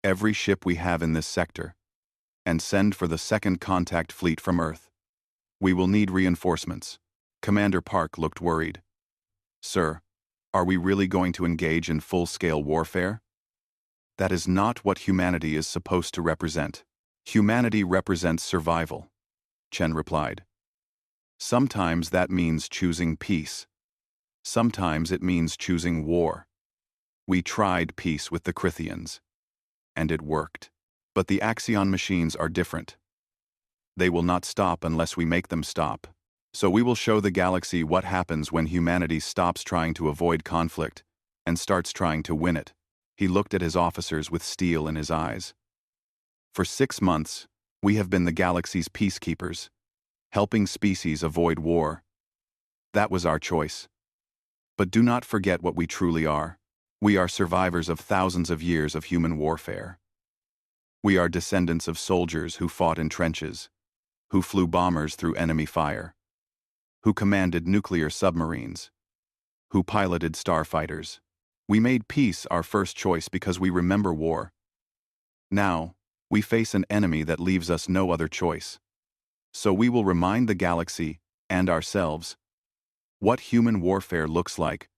Every ship we have in this sector. And send for the second contact fleet from Earth. We will need reinforcements." Commander Park looked worried. "Sir, are we really going to engage in full-scale warfare? That is not what humanity is supposed to represent." "Humanity represents survival," Chen replied. "Sometimes that means choosing peace. Sometimes it means choosing war. We tried peace with the Crithians, and it worked. But the Axion machines are different. They will not stop unless we make them stop. So we will show the galaxy what happens when humanity stops trying to avoid conflict and starts trying to win it." He looked at his officers with steel in his eyes. "For 6 months, we have been the galaxy's peacekeepers, helping species avoid war. That was our choice. But do not forget what we truly are. We are survivors of thousands of years of human warfare. We are descendants of soldiers who fought in trenches, who flew bombers through enemy fire, who commanded nuclear submarines, who piloted starfighters. We made peace our first choice because we remember war. Now, we face an enemy that leaves us no other choice. So we will remind the galaxy, and ourselves, what human warfare looks like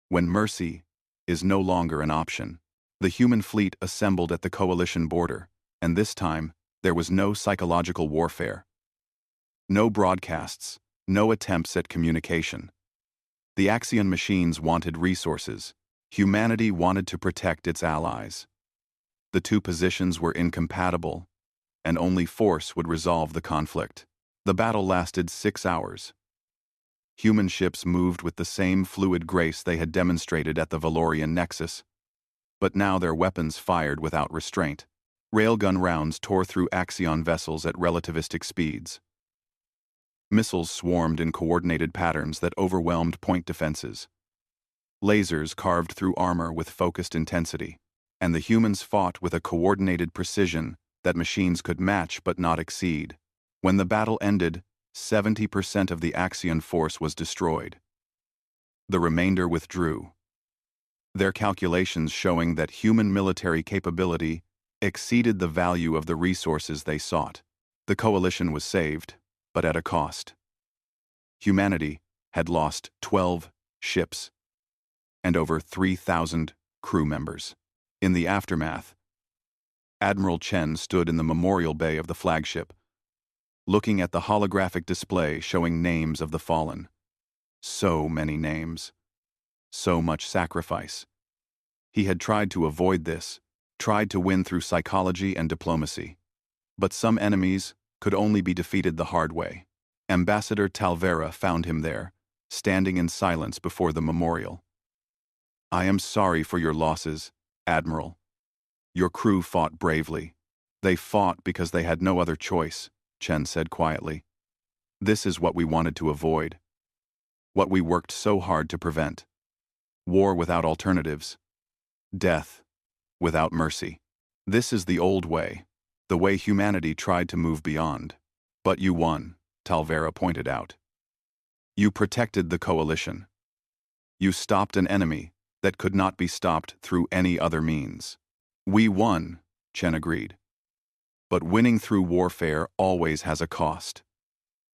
when mercy is no longer an option. The human fleet assembled at the coalition border, and this time, there was no psychological warfare. No broadcasts, no attempts at communication. The Axion machines wanted resources. Humanity wanted to protect its allies. The two positions were incompatible, and only force would resolve the conflict. The battle lasted 6 hours. Human ships moved with the same fluid grace they had demonstrated at the Valorian Nexus, but now their weapons fired without restraint. Railgun rounds tore through Axion vessels at relativistic speeds. Missiles swarmed in coordinated patterns that overwhelmed point defenses. Lasers carved through armor with focused intensity, and the humans fought with a coordinated precision that machines could match but not exceed. When the battle ended, 70% of the Axion force was destroyed. The remainder withdrew, their calculations showing that human military capability exceeded the value of the resources they sought. The coalition was saved, but at a cost. Humanity had lost 12 ships and over 3,000 crew members. In the aftermath, Admiral Chen stood in the memorial bay of the flagship, looking at the holographic display showing names of the fallen. So many names. So much sacrifice. He had tried to avoid this, tried to win through psychology and diplomacy. But some enemies could only be defeated the hard way. Ambassador Talvera found him there, standing in silence before the memorial. "I am sorry for your losses, Admiral. Your crew fought bravely. They fought because they had no other choice," Chen said quietly. "This is what we wanted to avoid. What we worked so hard to prevent. War without alternatives. Death without mercy. This is the old way, the way humanity tried to move beyond. But you won," Talvera pointed out. "You protected the coalition. You stopped an enemy that could not be stopped through any other means." "We won," Chen agreed. "But winning through warfare always has a cost.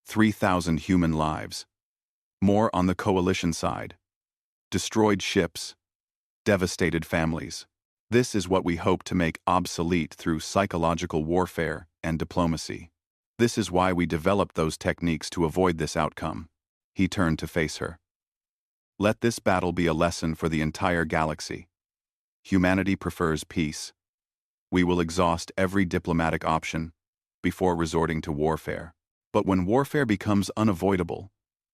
3,000 human lives. More on the coalition side. Destroyed ships. Devastated families. This is what we hope to make obsolete through psychological warfare and diplomacy. This is why we developed those techniques to avoid this outcome." He turned to face her. "Let this battle be a lesson for the entire galaxy. Humanity prefers peace. We will exhaust every diplomatic option before resorting to warfare. But when warfare becomes unavoidable,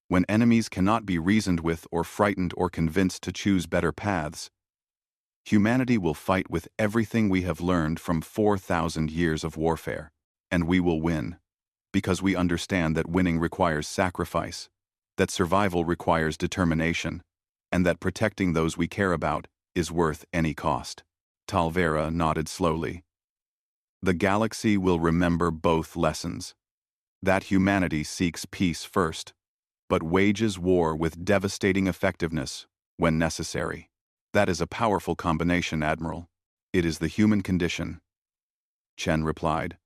when enemies cannot be reasoned with or frightened or convinced to choose better paths, humanity will fight with everything we have learned from 4,000 years of warfare, and we will win, because we understand that winning requires sacrifice, that survival requires determination, and that protecting those we care about is worth any cost." Talvera nodded slowly. "The galaxy will remember both lessons. That humanity seeks peace first, but wages war with devastating effectiveness when necessary. That is a powerful combination, Admiral. It is the human condition," Chen replied,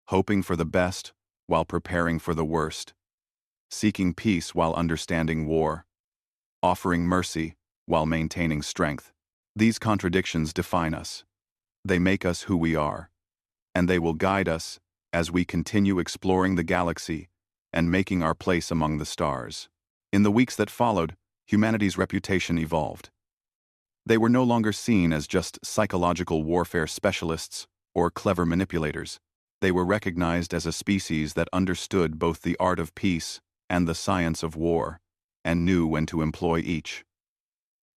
"hoping for the best while preparing for the worst, seeking peace while understanding war, offering mercy while maintaining strength. These contradictions define us. They make us who we are, and they will guide us as we continue exploring the galaxy and making our place among the stars." In the weeks that followed, humanity's reputation evolved. They were no longer seen as just psychological warfare specialists or clever manipulators. They were recognized as a species that understood both the art of peace and the science of war, and knew when to employ each.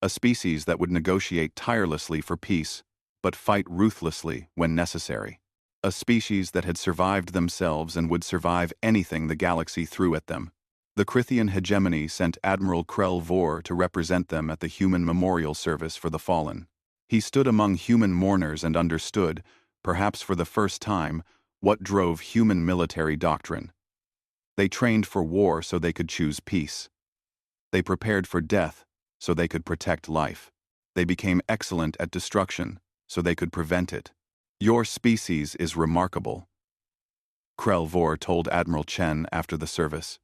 A species that would negotiate tirelessly for peace, but fight ruthlessly when necessary. A species that had survived themselves and would survive anything the galaxy threw at them. The Crithian hegemony sent Admiral Krell Vor to represent them at the human memorial service for the fallen. He stood among human mourners and understood, perhaps for the first time, what drove human military doctrine. They trained for war so they could choose peace. They prepared for death so they could protect life. They became excellent at destruction so they could prevent it. "Your species is remarkable," Vor told Admiral Chen after the service.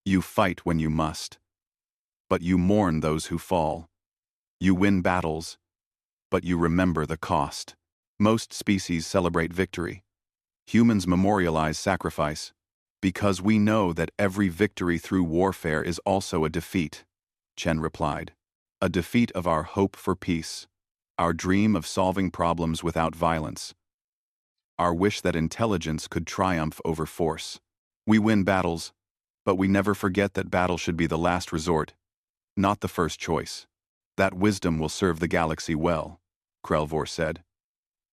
You fight when you must, but you mourn those who fall. You win battles, but you remember the cost. Most species celebrate victory. Humans memorialize sacrifice, because we know that every victory through warfare is also a defeat, Chen replied. A defeat of our hope for peace, our dream of solving problems without violence, our wish that intelligence could triumph over force. We win battles, but we never forget that battle should be the last resort, not the first choice. That wisdom will serve the galaxy well, Vor said.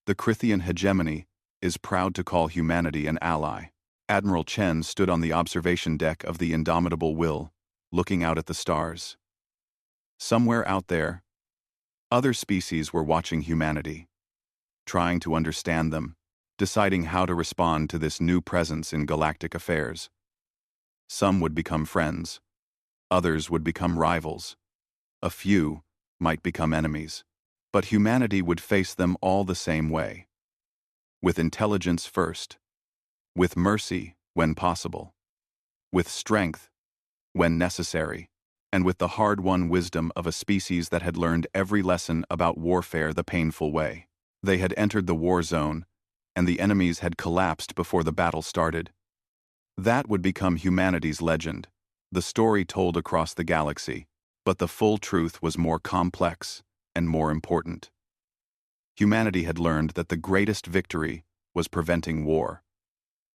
The Krithian hegemony is proud to call humanity an ally. Admiral Chen stood on the observation deck of the Indomitable Will, looking out at the stars. Somewhere out there, other species were watching humanity, trying to understand them, deciding how to respond to this new presence in galactic affairs. Some would become friends, others would become rivals, a few might become enemies, but humanity would face them all the same way. With intelligence first, with mercy when possible, with strength when necessary, and with the hard-won wisdom of a species that had learned every lesson about warfare the painful way. They had entered the war zone, and the enemies had collapsed before the battle started. That would become humanity's legend, the story told across the galaxy, but the full truth was more complex and more important. Humanity had learned that the greatest victory was preventing war.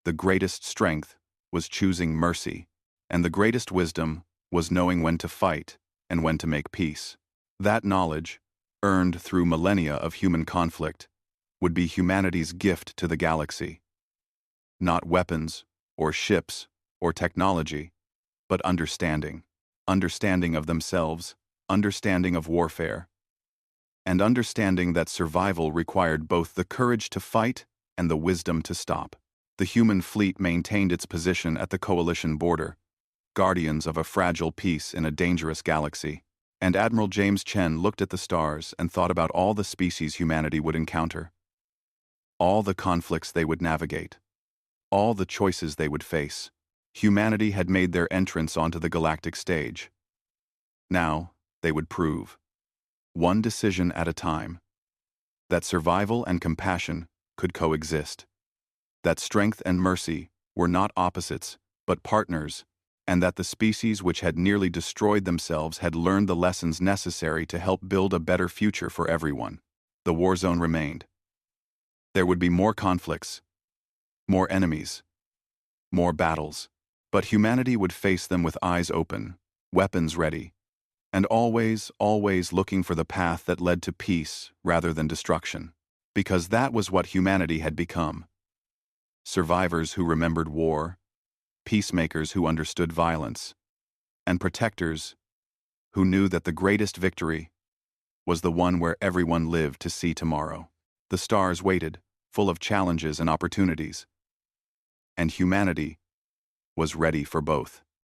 The greatest strength was choosing mercy, and the greatest wisdom was knowing when to fight and when to make peace. That knowledge, earned through millennia of human conflict, would be humanity's gift to the galaxy. Not weapons, or ships, or technology, but understanding. Understanding of themselves, understanding of warfare, and understanding that survival required both the courage to fight and the wisdom to stop. The human fleet maintained its position at the coalition border, guardians of a fragile peace in a dangerous galaxy, and Admiral James Chen looked at the stars and thought about all the species humanity would encounter, all the conflicts they would navigate, all the choices they would face. Humanity had made their entrance onto the galactic stage. Now, they would prove, one decision at a time, that survival and compassion could coexist, that strength and mercy were not opposites, but partners, and that the species which had nearly destroyed themselves had learned the lessons necessary to help build a better future for everyone. The war zone remained. There would be more conflicts, more enemies, more battles, but humanity would face them with eyes open, weapons ready, and always looking for the path that led to peace rather than destruction, because that was what humanity had become. Survivors who remembered war, peacemakers who understood violence, and protectors who knew that the greatest victory was the one where everyone lived to see tomorrow. The stars waited, full of challenges and opportunities, and humanity was ready for both.